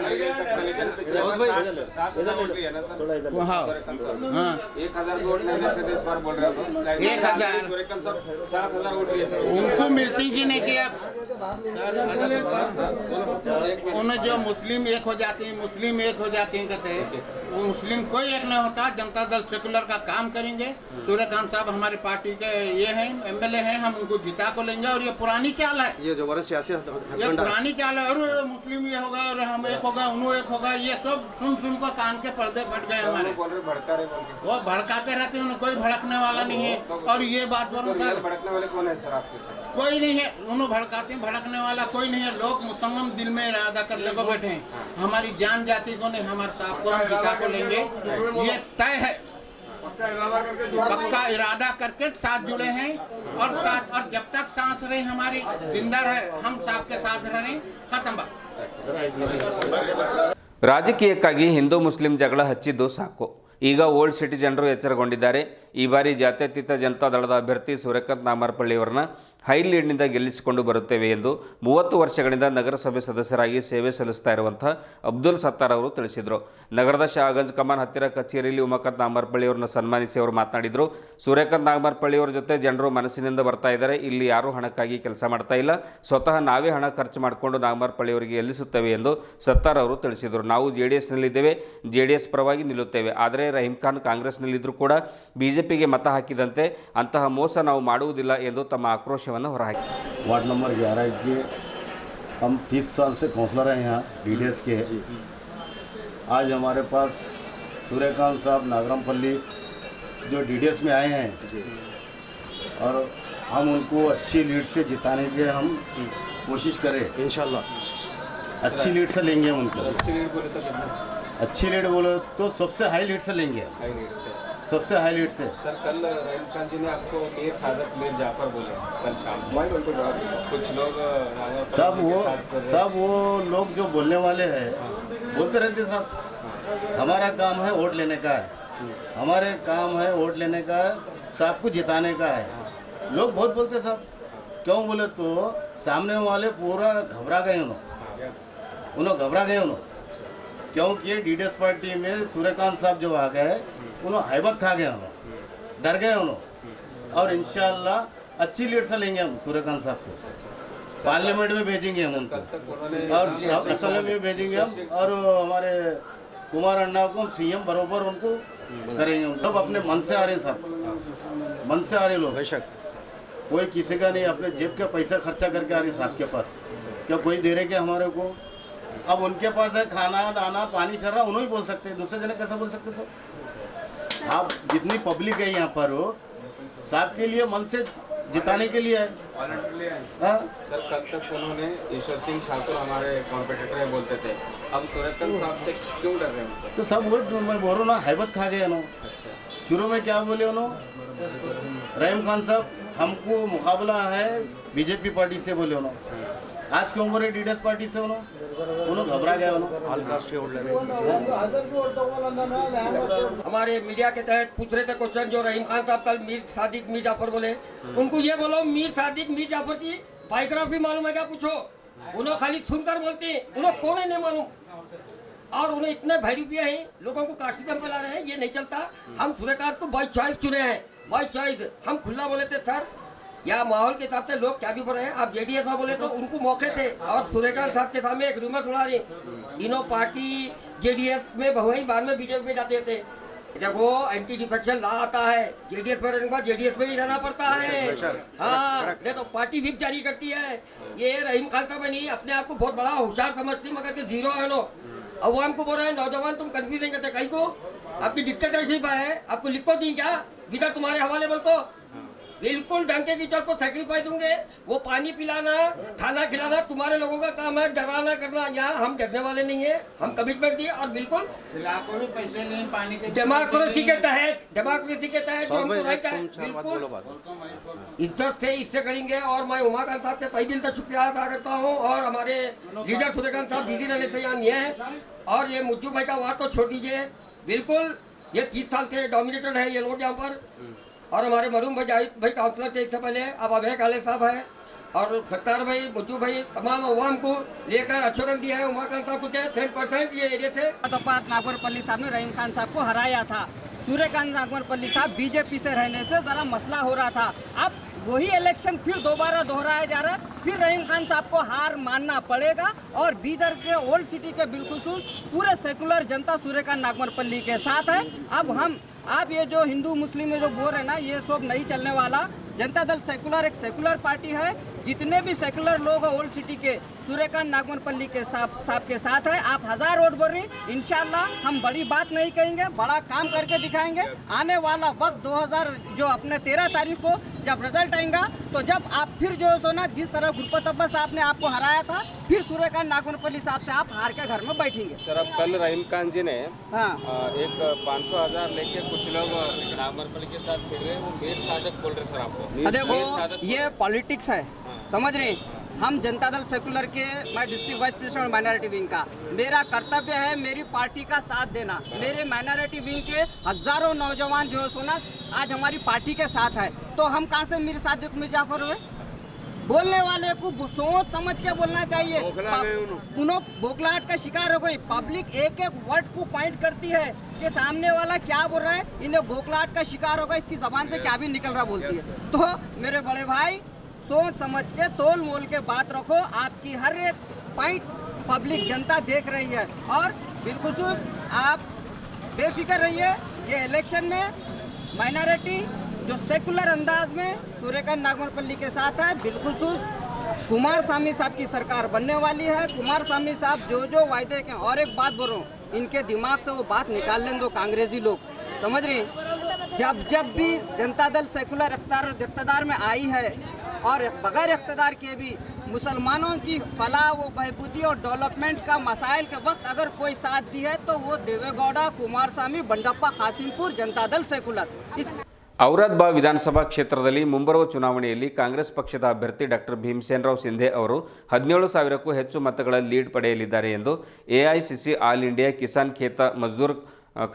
1000 उनको मिलती कि नहीं कि आप उन्हें जो मुस्लिम एक हो जाते हैं कहते हैं, वो मुस्लिम कोई एक नहीं होता। जनता दल सेकुलर का काम करेंगे। सूर्यकांत साहब हमारे पार्टी के ये हैं, एमएलए हैं, हम उनको जिता को लेंगे। और ये पुरानी चाल है, ये जो सियासी ये पुरानी चाल है। और मुस्लिम ये होगा और हम एक होगा, उन्हों एक होगा, ये सब सुन को कान के पर्दे फट गए हमारे। वो भड़काते रहते हैं, उन्हें कोई भड़कने वाला नहीं है। और ये बात बोलो सर, भड़कने वाले कौन है सर आपके? कोई नहीं है, उन्होंने भड़काते हैं, भड़कने वाला कोई नहीं है। लोग मुसम्मम दिल में इरादा कर ले को बैठे हैं, हमारी जान जाति को नहीं, हमारे साहब को हम जिता को लेंगे, ये तय है। पक्का इरादा करके साथ जुड़े हैं और जब तक सांस रहे हमारी जिंदा रहे, हम साहब के साथ रहें। खत्म बात। ರಾಜಕೀಯಕ್ಕಾಗಿ ಹಿಂದೂ ಮುಸ್ಲಿಂ ಜಗಳ ಹಚ್ಚಿದ್ದು ಸಾಕು. ಈಗ ಓಲ್ಡ್ ಸಿಟಿ ಜನರು ಎಚ್ಚರಗೊಂಡಿದ್ದಾರೆ. ಈ ಬಾರಿ ಜಾತ್ಯತೀತ ಜನತಾ ದಳದ ಅಭ್ಯರ್ಥಿ ಸೂರ್ಯಕಾಂತ್ ನಾಗಮಾರಪಳ್ಳಿಯವರನ್ನ ಹೈ ಲೀಡ್ನಿಂದ ಗೆಲ್ಲಿಸಿಕೊಂಡು ಬರುತ್ತೇವೆ ಎಂದು 30 ವರ್ಷಗಳಿಂದ ನಗರಸಭೆ ಸದಸ್ಯರಾಗಿ ಸೇವೆ ಸಲ್ಲಿಸ್ತಾ ಇರುವಂಥ ಅಬ್ದುಲ್ ಸತ್ತಾರ್ ಅವರು ತಿಳಿಸಿದರು. ನಗರದ ಶಹಾಗಂಜ್ ಕಮಾನ್ ಹತ್ತಿರ ಕಚೇರಿಯಲ್ಲಿ ಉಮಾಕಾಂತ್ ನಾಗಮಾರಪಳ್ಳಿಯವರನ್ನ ಸನ್ಮಾನಿಸಿ ಅವರು ಮಾತನಾಡಿದರು. ಸೂರ್ಯಕಾಂತ್ ನಾಗಮಾರಪಳ್ಳಿಯವರ ಜೊತೆ ಜನರು ಮನಸ್ಸಿನಿಂದ ಬರ್ತಾ ಇದ್ದಾರೆ. ಇಲ್ಲಿ ಯಾರೂ ಹಣಕ್ಕಾಗಿ ಕೆಲಸ ಮಾಡ್ತಾ ಇಲ್ಲ, ಸ್ವತಃ ನಾವೇ ಹಣ ಖರ್ಚು ಮಾಡಿಕೊಂಡು ನಾಗಮಾರಪಳ್ಳಿಯವರಿಗೆ ಗೆಲ್ಲಿಸುತ್ತೇವೆ ಎಂದು ಸತ್ತಾರ್ ಅವರು ತಿಳಿಸಿದರು. ನಾವು JDSನಲ್ಲಿದ್ದೇವೆ, JDS ಪರವಾಗಿ ನಿಲ್ಲುತ್ತೇವೆ. ಆದರೆ ರಹೀಂ ಖಾನ್ ಕಾಂಗ್ರೆಸ್ನಲ್ಲಿದ್ದರೂ ಕೂಡ ಬಿಜೆಪಿಗೆ ಮತ ಹಾಕಿದಂತೆ ಅಂತಹ ಮೋಸ ನಾವು ಮಾಡುವುದಿಲ್ಲ ಎಂದು ತಮ್ಮ ಆಕ್ರೋಶವನ್ನು ಹೊರಹಾಕಿ. वार्ड नंबर 11 के हम 30 साल से काउंसलर हैं यहाँ DDS के। आज हमारे पास सूर्यकांत साहब नागरामपल्ली जो DDS में आए हैं और हम उनको अच्छी लीड से जिताने के हम कोशिश करें इंशाल्लाह। अच्छी लीड से लेंगे हम उनको। अच्छी लीड बोले तो सबसे हाई लीड से लेंगे, सबसे हाई लीड से। सर कल रहीम खान जी ने आपको मीर सादत मीर जाफर बोले कल शाम कुछ लोग सब वो लोग जो बोलने वाले हैं बोलते रहते सब। हमारा काम है वोट लेने का है, हमारे काम है वोट लेने का है, सबको जिताने का है। लोग बहुत बोलते सब, क्यों बोले तो सामने वाले पूरा घबरा गए, उन्होंने घबरा गए क्योंकि DDS पार्टी में सूर्यकांत साहब जो आ गए उन्होंने हैबत खा गए, डर गए और इंशाल्लाह अच्छी लीड से लेंगे हम सूर्यकांत साहब को। पार्लियामेंट में भेजेंगे हम उनको और असेंबली में भेजेंगे हम, और हमारे कुमार अन्ना को हम CM बरोबर उनको करेंगे। सब अपने मन से आ रहे हैं, सब मन से आ रहे लोग, बेशक कोई किसी का नहीं, अपने जेब का पैसा खर्चा करके आ रहे साहब के पास। क्या कोई दे रहे क्या हमारे को? अब उनके पास है खाना दाना पानी चल रहा, उन्होंने बोल सकते हैं, दूसरे जने कैसे बोल सकते सब? आप जितनी पब्लिक है यहाँ पर हो साहब के लिए मन से जिताने के लिए है। सर कल तक उन्होंने ईश्वर सिंह ठाकुर हमारे कॉम्पिटिटर है बोलते थे, अब सूर्यकांत साहब से क्यों डर रहे हैं? तो सब वो मैं बोल रहा हूँ ना, हैबत खा गए उन्होंने। शुरू में क्या बोले उन्होंने, रहीम खान साहब हमको मुकाबला है बीजेपी पार्टी से बोले उन्होंने। आज क्यों बोले DDS पार्टी से उन्होंने घबरा गया हमारे मीडिया के तहत पूछ रहे थे क्वेश्चन, जो रहीम खान साहब कल मीर सादिक मीर जाफर बोले, उनको ये बोलो मीर सादिक मीर जाफर की बायोग्राफी मालूम है क्या पूछो? उन्होंने खाली सुनकर बोलते हैं, उन्हें कौन है नहीं मालूम। और उन्हें इतने भाई रुपये हैं, लोगों को कास्टिज्म पे ला रहे हैं, ये नहीं चलता। हम सूर्यकांत को बाई चॉइस चुने हैं, बाई चॉइस। हम खुला बोले थे सर, या माहौल के हिसाब से लोग क्या भी बोल रहे हैं। आप JDS में बोले तो उनको मौके थे, और सूर्यकांत साहब के सामने एक रूमर उड़ा रही, इनो पार्टी JDS में वही बाद में BJP में जाते थे। देखो एंटी डिफेक्शन ला आता है, जेडीएस में रहने के बाद जेडीएस में ही रहना पड़ता है। हाँ, नहीं तो पार्टी व्हिप जारी करती है। ये रहीम खान साहब नहीं अपने आप को बहुत बड़ा होशियार समझती, मगर के जीरो है नो। अवाम को बोल रहे हैं नौजवान तुम कंफ्यूज नहीं करते कहीं को, आपकी डिक्टेटरशिप है, आपको लिखो दी क्या बिना तुम्हारे हवाले बोल को बिल्कुल डंके की चोट को सैक्रिफाइस दूंगे। वो पानी पिलाना, खाना खिलाना तुम्हारे लोगों का काम है, डराना करना। यहाँ हम डरने वाले नहीं है, हम कमिटमेंट दिए और बिल्कुल इलाकों में पैसे नहीं, पानी के डेमोक्रेसी के तहत जो हमको राइट है बिल्कुल इज्जत से इससे करेंगे। और मैं उमाकांत साहब के तहे दिल से शुक्रिया अदा करता हूँ, और हमारे लीडर सूर्यकांत साहब बिजी रहने से यहाँ नहीं है। और ये मुज्जू भाई का वार तो छोड़ दीजिए, बिल्कुल ये 30 साल से डोमिनेटेड है ये लोग यहाँ पर। और हमारे मरूम भाई जाहिद भाई काउंसलर थे एक से पहले, अब अभय काले साहब है, और सत्तार भाई, मुज्जू भाई, तमाम अवाम को लेकर अश्योरेंस दिया है। उमाकांत साहब को 100% ये एरिया थे। नागवरपल्ली साहब ने रहीम खान साहब को हराया था। सूर्यकांत नागवरपल्ली साहब बीजेपी से रहने से जरा मसला हो रहा था। अब वही इलेक्शन फिर दोबारा दोहराया जा रहा है, फिर रहीम खान साहब को हार मानना पड़ेगा। और बीदर के ओल्ड सिटी के बिल्कुल पूरे सेकुलर जनता सूर्यकांत नागवरपल्ली के साथ है। अब हम आप ये जो हिंदू मुस्लिम में जो बोल रहे हैं ना, ये सब नहीं चलने वाला। जनता दल सेकुलर एक सेकुलर पार्टी है, जितने भी सेकुलर लोग हैं ओल्ड सिटी के सूर्यकांत नागवरपल्ली के साहब के साथ है। आप 1000 वोट बोल रही, इंशाल्लाह हम बड़ी बात नहीं कहेंगे, बड़ा काम करके दिखाएंगे। आने वाला वक्त 13 तारीख को जब रिजल्ट आएगा, तो जब आप फिर जो सो ना जिस तरह गुरपत अब्बास साहब ने आपको हराया था, फिर सूर्यकांत नागवरपल्ली साहब से आप हार के घर में बैठेंगे। सर, अब कल रहीम खान जी ने हाँ एक 500,000 लेके कुछ लोग नागवरपल्ली के साथ फिर रहे हैं, वो मीर सादक बोल रहे सर आपको। देखो ये पॉलिटिक्स है, समझ रहे। हम जनता दल सेकुलर के, मैं district vice president minority wing का, मेरा कर्तव्य है मेरी पार्टी का साथ देना। मेरे माइनॉरिटी विंग के हजारों नौजवान जो सोना आज हमारी पार्टी के साथ है, तो हम कहाँ से मीर सादिक मिर्जाफर हुए? बोलने वाले को सोच समझ के बोलना चाहिए। उन्होंने बोखलाहट का शिकार हो गई। पब्लिक एक एक वर्ड को पॉइंट करती है कि सामने वाला क्या बोल रहा है, इन्हें बोखलाहट का शिकार होगा, इसकी जबान से क्या भी निकल रहा बोलती है। तो मेरे बड़े भाई सोच समझ के तोल मोल के बात रखो। आपकी हर एक पॉइंट पब्लिक जनता देख रही है, और बिल्कुल आप बेफिक्र रहिए। ये इलेक्शन में माइनॉरिटी जो सेकुलर अंदाज में सूर्यकांत नागवरपल्ली के साथ है, बिल्कुल कुमार स्वामी साहब की सरकार बनने वाली है। कुमार स्वामी साहब जो वायदे के, और एक बात बोल रहा हूँ, इनके दिमाग से वो बात निकाल लें दो कांग्रेसी लोग, समझ रहे। जब भी जनता दल सेकुलर इख्तियार में आई है, और बगैर इख्तियार के भी मुसलमानों की फलाह व बहबूदी और डेवलपमेंट का मसाइल के वक्त अगर कोई साथ दी है, तो वो देवेगौड़ा, कुमार स्वामी, बंडप्पा खासिमपुर, जनता दल सेकुलर। ಔರಾದ್ಬಾದ್ ವಿಧಾನಸಭಾ ಕ್ಷೇತ್ರದಲ್ಲಿ ಮುಂಬರುವ ಚುನಾವಣೆಯಲ್ಲಿ ಕಾಂಗ್ರೆಸ್ ಪಕ್ಷದ ಅಭ್ಯರ್ಥಿ ಡಾಕ್ಟರ್ ಭೀಮಸೇನರಾವ್ ಸಿಂಧೆ ಅವರು 17,000ಕ್ಕೂ ಹೆಚ್ಚು ಮತಗಳ ಲೀಡ್ ಪಡೆಯಲಿದ್ದಾರೆ ಎಂದು AICC all India Kisan Khet Mazdoor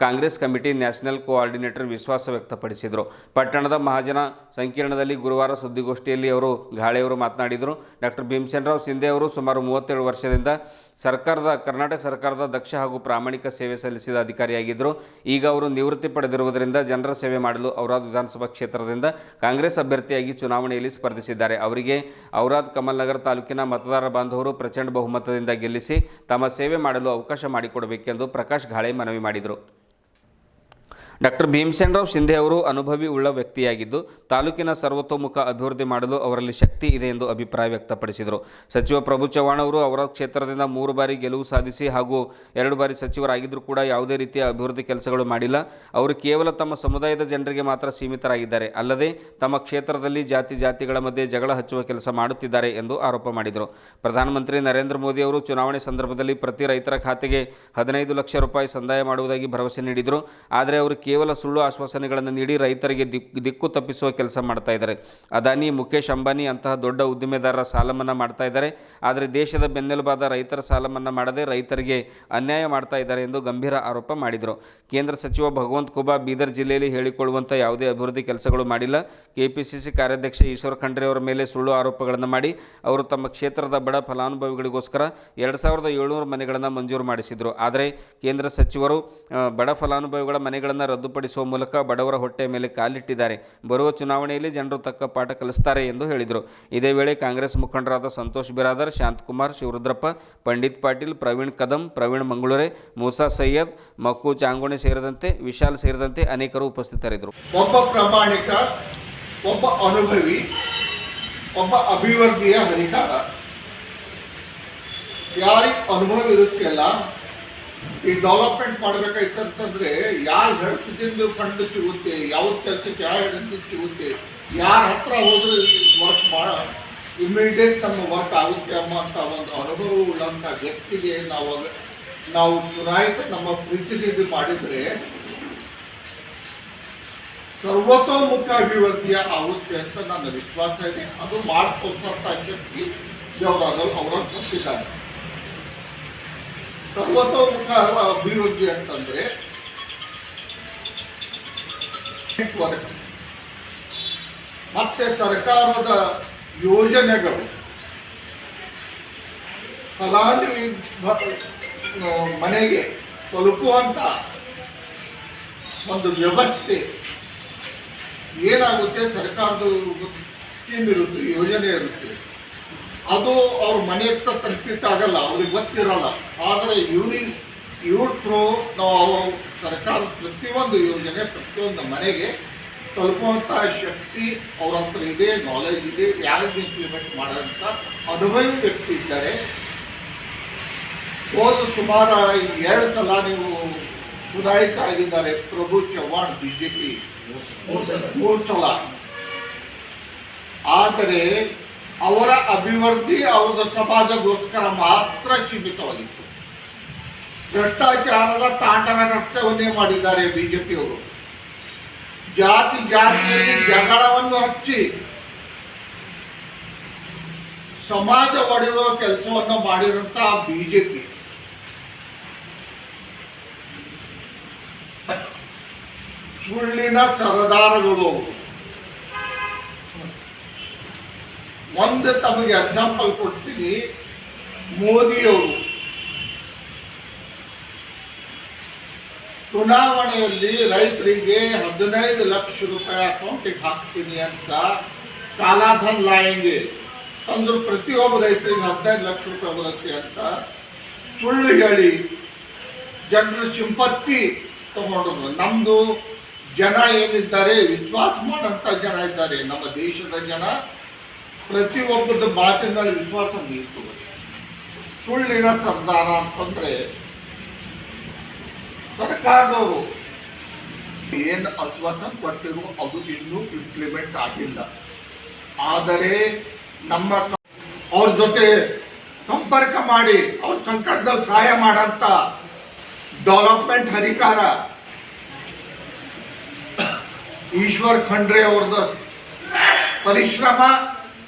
Congress committee national coordinator ವಿಶ್ವಾಸ ವ್ಯಕ್ತಪಡಿಸಿದರು. ಪಟ್ಟಣದ ಮಹಾಜನ ಸಂಕೀರ್ಣದಲ್ಲಿ ಗುರುವಾರ ಸುದ್ದಿಗೋಷ್ಠಿಯಲ್ಲಿ ಗಾಳೆಯವರು ಮಾತನಾಡಿದರು. ಡಾಕ್ಟರ್ ಭೀಮಸೇನರಾವ್ ಸಿಂಧೆ ಅವರು ಸುಮಾರು 37 ವರ್ಷದಿಂದ ಕರ್ನಾಟಕ ಸರ್ಕಾರದ ದಕ್ಷ ಹಾಗೂ ಪ್ರಾಮಾಣಿಕ ಸೇವೆ ಸಲ್ಲಿಸಿದ ಅಧಿಕಾರಿಯಾಗಿದ್ದರು. ಈಗ ಅವರು ನಿವೃತ್ತಿ ಪಡೆದಿರುವುದರಿಂದ ಜನರ ಸೇವೆ ಮಾಡಲು ಔರಾದ್ ವಿಧಾನಸಭಾ ಕ್ಷೇತ್ರದಿಂದ ಕಾಂಗ್ರೆಸ್ ಅಭ್ಯರ್ಥಿಯಾಗಿ ಚುನಾವಣೆಯಲ್ಲಿ ಸ್ಪರ್ಧಿಸಿದ್ದಾರೆ. ಅವರಿಗೆ ಔರಾದ್ ಕಮಲ್ ನಗರ ತಾಲೂಕಿನ ಮತದಾರ ಬಾಂಧವರು ಪ್ರಚಂಡ ಬಹುಮತದಿಂದ ಗೆಲ್ಲಿಸಿ ತಮ್ಮ ಸೇವೆ ಮಾಡಲು ಅವಕಾಶ ಮಾಡಿಕೊಡಬೇಕೆಂದು ಪ್ರಕಾಶ್ ಘಾಳೆ ಮನವಿ ಮಾಡಿದರು. ಡಾಕ್ಟರ್ ಭೀಮಸೇನರಾವ್ ಸಿಂಧೆ ಅವರು ಅನುಭವಿ ಉಳ್ಳ ವ್ಯಕ್ತಿಯಾಗಿದ್ದು ತಾಲೂಕಿನ ಸರ್ವತೋಮುಖ ಅಭಿವೃದ್ಧಿ ಮಾಡಲು ಅವರಲ್ಲಿ ಶಕ್ತಿ ಇದೆ ಎಂದು ಅಭಿಪ್ರಾಯ ವ್ಯಕ್ತಪಡಿಸಿದರು. ಸಚಿವ ಪ್ರಭು ಚವ್ಹಾಣ್ ಅವರು ಅವರ ಕ್ಷೇತ್ರದಿಂದ 3 ಬಾರಿ ಗೆಲುವು ಸಾಧಿಸಿ ಹಾಗೂ 2 ಬಾರಿ ಸಚಿವರಾಗಿದ್ದರೂ ಕೂಡ ಯಾವುದೇ ರೀತಿಯ ಅಭಿವೃದ್ಧಿ ಕೆಲಸಗಳು ಮಾಡಿಲ್ಲ. ಅವರು ಕೇವಲ ತಮ್ಮ ಸಮುದಾಯದ ಜನರಿಗೆ ಮಾತ್ರ ಸೀಮಿತರಾಗಿದ್ದಾರೆ, ಅಲ್ಲದೆ ತಮ್ಮ ಕ್ಷೇತ್ರದಲ್ಲಿ ಜಾತಿಗಳ ಮಧ್ಯೆ ಜಗಳ ಹಚ್ಚುವ ಕೆಲಸ ಮಾಡುತ್ತಿದ್ದಾರೆ ಎಂದು ಆರೋಪ ಮಾಡಿದರು. ಪ್ರಧಾನಮಂತ್ರಿ ನರೇಂದ್ರ ಮೋದಿ ಅವರು ಚುನಾವಣೆ ಸಂದರ್ಭದಲ್ಲಿ ಪ್ರತಿ ರೈತರ ಖಾತೆಗೆ 15 ಲಕ್ಷ ರೂಪಾಯಿ ಸಂದಾಯ ಮಾಡುವುದಾಗಿ ಭರವಸೆ ನೀಡಿದರು. ಆದರೆ ಅವರು ಕೇವಲ ಸುಳ್ಳು ಆಶ್ವಾಸನೆಗಳನ್ನು ನೀಡಿ ರೈತರಿಗೆ ದಿಕ್ಕು ತಪ್ಪಿಸುವ ಕೆಲಸ ಮಾಡ್ತಾ ಇದ್ದಾರೆ. ಅದಾನಿ, ಮುಖೇಶ್ ಅಂಬಾನಿ ಅಂತಹ ದೊಡ್ಡ ಉದ್ದಿಮೆದಾರರ ಸಾಲ ಮನ್ನಾ ಮಾಡ್ತಾ ಇದ್ದಾರೆ. ಆದರೆ ದೇಶದ ಬೆನ್ನೆಲುಬಾದ ರೈತರ ಸಾಲ ಮನ್ನಾ ಮಾಡದೆ ರೈತರಿಗೆ ಅನ್ಯಾಯ ಮಾಡ್ತಾ ಇದ್ದಾರೆ ಎಂದು ಗಂಭೀರ ಆರೋಪ ಮಾಡಿದರು. ಕೇಂದ್ರ ಸಚಿವ ಭಗವಂತ ಖೂಬಾ ಬೀದರ್ ಜಿಲ್ಲೆಯಲ್ಲಿ ಹೇಳಿಕೊಳ್ಳುವಂಥ ಯಾವುದೇ ಅಭಿವೃದ್ಧಿ ಕೆಲಸಗಳು ಮಾಡಿಲ್ಲ. ಕೆಪಿಸಿಸಿ ಕಾರ್ಯಾಧ್ಯಕ್ಷ ಈಶ್ವರ್ ಖಂಡ್ರೆ ಅವರ ಮೇಲೆ ಸುಳ್ಳು ಆರೋಪಗಳನ್ನು ಮಾಡಿ ಅವರು ತಮ್ಮ ಕ್ಷೇತ್ರದ ಬಡ ಫಲಾನುಭವಿಗಳಿಗೋಸ್ಕರ 2,700 ಮನೆಗಳನ್ನು ಮಂಜೂರು ಮಾಡಿಸಿದರು. ಆದರೆ ಕೇಂದ್ರ ಸಚಿವರು ಬಡ ಫಲಾನುಭವಿಗಳ ಮನೆಗಳನ್ನು ರದ್ದುಪಡಿಸುವ ಮೂಲಕ ಬಡವರ ಹೊಟ್ಟೆ ಮೇಲೆ ಕಾಲಿಟ್ಟಿದ್ದಾರೆ. ಬರುವ ಚುನಾವಣೆಯಲ್ಲಿ ಜನರು ತಕ್ಕ ಪಾಠ ಕಲಿಸುತ್ತಾರೆ ಎಂದು ಹೇಳಿದರು. ಇದೇ ವೇಳೆ ಕಾಂಗ್ರೆಸ್ ಮುಖಂಡರಾದ ಸಂತೋಷ್ ಬಿರಾದರ್, ಶಾಂತಕುಮಾರ್, ಶಿವರುದ್ರಪ್ಪ, ಪಂಡಿತ್ ಪಾಟೀಲ್, ಪ್ರವೀಣ್ ಕದಂ, ಪ್ರವೀಣ್ ಮಂಗಳೂರೆ, ಮೂಸಾ ಸೈಯದ್, ಮಕ್ಕು ಚಾಂಗೋಣಿ ಸೇರಿದಂತೆ ವಿಶಾಲ್ ಸೇರಿದಂತೆ ಅನೇಕರು ಉಪಸ್ಥಿತರಿದ್ದರು. ಒಬ್ಬ ಪ್ರಾಮಾಣಿಕ, ಒಬ್ಬ ಅನುಭವಿ, ಒಬ್ಬ ಅಭಿವೃದ್ಧಿಯ ಹರಿಕಾರ. ಯಾರಿಗೆ ಅನುಭವ ಇರುತ್ತೆಲ್ಲ ಈ ಡೆವಲಪ್ಮೆಂಟ್ ಮಾಡಬೇಕಾಯ್ತಂತಂದ್ರೆ ಯಾರು ಹೆಡ್ಸಿದಿಂದ ಫಂಡ್ ಸಿಗುತ್ತೆ, ಯಾವ ಕೆಲಸಕ್ಕೆ ಯಾವ ಹೆಡ್ಸಿಂದ ಸಿಗುತ್ತೆ, ಯಾರ ಹತ್ರ ಹೋದ್ರೆ ವರ್ಕ್ ಇಮಿಡಿಯೇಟ್ ನಮ್ಮ ವರ್ಕ್ ಆಗುತ್ತೆ ಅಂತ ಒಂದು ಅನುಭವ ಉಳ್ಳಂಥ ವ್ಯಕ್ತಿಗೆ ನಾವು ಚುನಾಯಿತ ನಮ್ಮ ಪ್ರತಿನಿಧಿ ಮಾಡಿದರೆ ಸರ್ವತೋಮುಖ ಅಭಿವೃದ್ಧಿಯ ಆಗುತ್ತೆ ಅಂತ ನನ್ನ ವಿಶ್ವಾಸ ಇದೆ. ಅದು ಮಾಡಿಕೊಡ್ತಂಥ ಶಕ್ತಿ ದೇವರಾಗಲು ಅವರನ್ನು ಕೊಟ್ಟಿದ್ದಾರೆ. ಸರ್ವತೋಮುಖ ಅಭಿವೃದ್ಧಿ ಅಂತಂದ್ರೆ ಮತ್ತೆ ಸರ್ಕಾರದ ಯೋಜನೆಗಳು ಫಲಾನುಭವಿ ಮನೆಗೆ ತಲುಪುವಂತ ಒಂದು ವ್ಯವಸ್ಥೆ ಏನಾಗುತ್ತೆ, ಸರ್ಕಾರದ ಸ್ಕೀಮ್ ಇರುತ್ತೆ, ಯೋಜನೆ ಇರುತ್ತೆ, ಅದು ಅವ್ರ ಮನೆ ಹತ್ರ ತಲುಪಿಕ್ಕಾಗಲ್ಲ, ಅವ್ರಿಗೆ ಗೊತ್ತಿರಲ್ಲ. ಆದರೆ ಇವ್ರ ಥ್ರೂ ನಾವು ಸರ್ಕಾರದ ಪ್ರತಿಯೊಂದು ಯೋಜನೆ ಪ್ರತಿಯೊಂದು ಮನೆಗೆ ತಲುಪುವಂಥ ಶಕ್ತಿ ಅವ್ರ ಹತ್ರ ಇದೆ, ನಾಲೆಜ್ ಇದೆ, ಯಾರಿಗೆ ಇಂಪ್ಲಿಮೆಂಟ್ ಮಾಡೋಂಥ ಅನುಭವಿ ವ್ಯಕ್ತಿ ಇದ್ದಾರೆ. ಹೋದ ಸುಮಾರು 2 ಸಲ ನೀವು ಚುನಾಯಿತ ಆಗಿದ್ದಾರೆ. ಪ್ರಭು ಚವ್ಹಾಣ್ ಬಿಜೆಪಿ 3 ಸಲ. ಆದರೆ ಅವರ ಅಭಿವೃದ್ಧಿ ಅವರ ಸಮಾಜಗೋಸ್ಕರ ಮಾತ್ರ ಸೀಮಿತವಾಗಿತ್ತು. ಭ್ರಷ್ಟಾಚಾರದ ತಾಂಡವ ನೃತ್ಯವನ್ನೇ ಮಾಡಿದ್ದಾರೆ ಬಿಜೆಪಿಯವರು. ಜಾತಿಯಲ್ಲಿ ಜಗಳವನ್ನು ಹಚ್ಚಿ ಸಮಾಜ ಒಡೆಯುವ ಕೆಲಸವನ್ನು ಮಾಡಿದಂತಹ ಬಿಜೆಪಿ ಸುಳ್ಳಿನ ಸರದಾರಗಳು. ಒಂದು ತಮಗೆ ಎಕ್ಸಾಂಪಲ್ ಕೊಡ್ತೀನಿ. ಮೋದಿಯವರು ಚುನಾವಣೆಯಲ್ಲಿ ರೈತರಿಗೆ 15 ಲಕ್ಷ ರೂಪಾಯಿ ಅಕೌಂಟಿಗೆ ಹಾಕ್ತೀನಿ ಅಂತ ಕಾಲಾಧನ್ ಲಾಯಂಗೆ ತಂದ್ರು. ಪ್ರತಿಯೊಬ್ಬ ರೈತರಿಗೆ 15 ಲಕ್ಷ ರೂಪಾಯಿ ಬರುತ್ತೆ ಅಂತ ಸುಳ್ಳು ಹೇಳಿ ಜನರ ಸಿಂಪತ್ತಿ ತಗೊಂಡ್ರು. ನಮ್ದು ಜನ ಏನಿದ್ದಾರೆ, ವಿಶ್ವಾಸ ಮಾಡೋಂಥ ಜನ ಇದ್ದಾರೆ. ನಮ್ಮ ದೇಶದ ಜನ ಪ್ರತಿಯೊಬ್ಬದ ಮಾತಿನಲ್ಲಿ ವಿಶ್ವಾಸ ನೀಡ್ತದೆ. ಸುಳ್ಳಿನ ಸರ್ದಾರ ಅಂತಂದ್ರೆ ಸರ್ಕಾರದವರು ಏನು ಆಶ್ವಾಸನೆ ಕೊಟ್ಟಿರೋ ಅದು ಇನ್ನೂ ಇಂಪ್ಲಿಮೆಂಟ್ ಆಗಿಲ್ಲ. ಆದರೆ ನಮ್ಮ ಅವ್ರ ಜೊತೆ ಸಂಪರ್ಕ ಮಾಡಿ ಅವ್ರ ಸಂಕಟದಲ್ಲಿ ಸಹಾಯ ಮಾಡಂತ ಡೆವಲಪ್ಮೆಂಟ್ ಹರಿಕಾರ ಈಶ್ವರ್ ಖಂಡ್ರೆ ಅವ್ರದ ಪರಿಶ್ರಮ,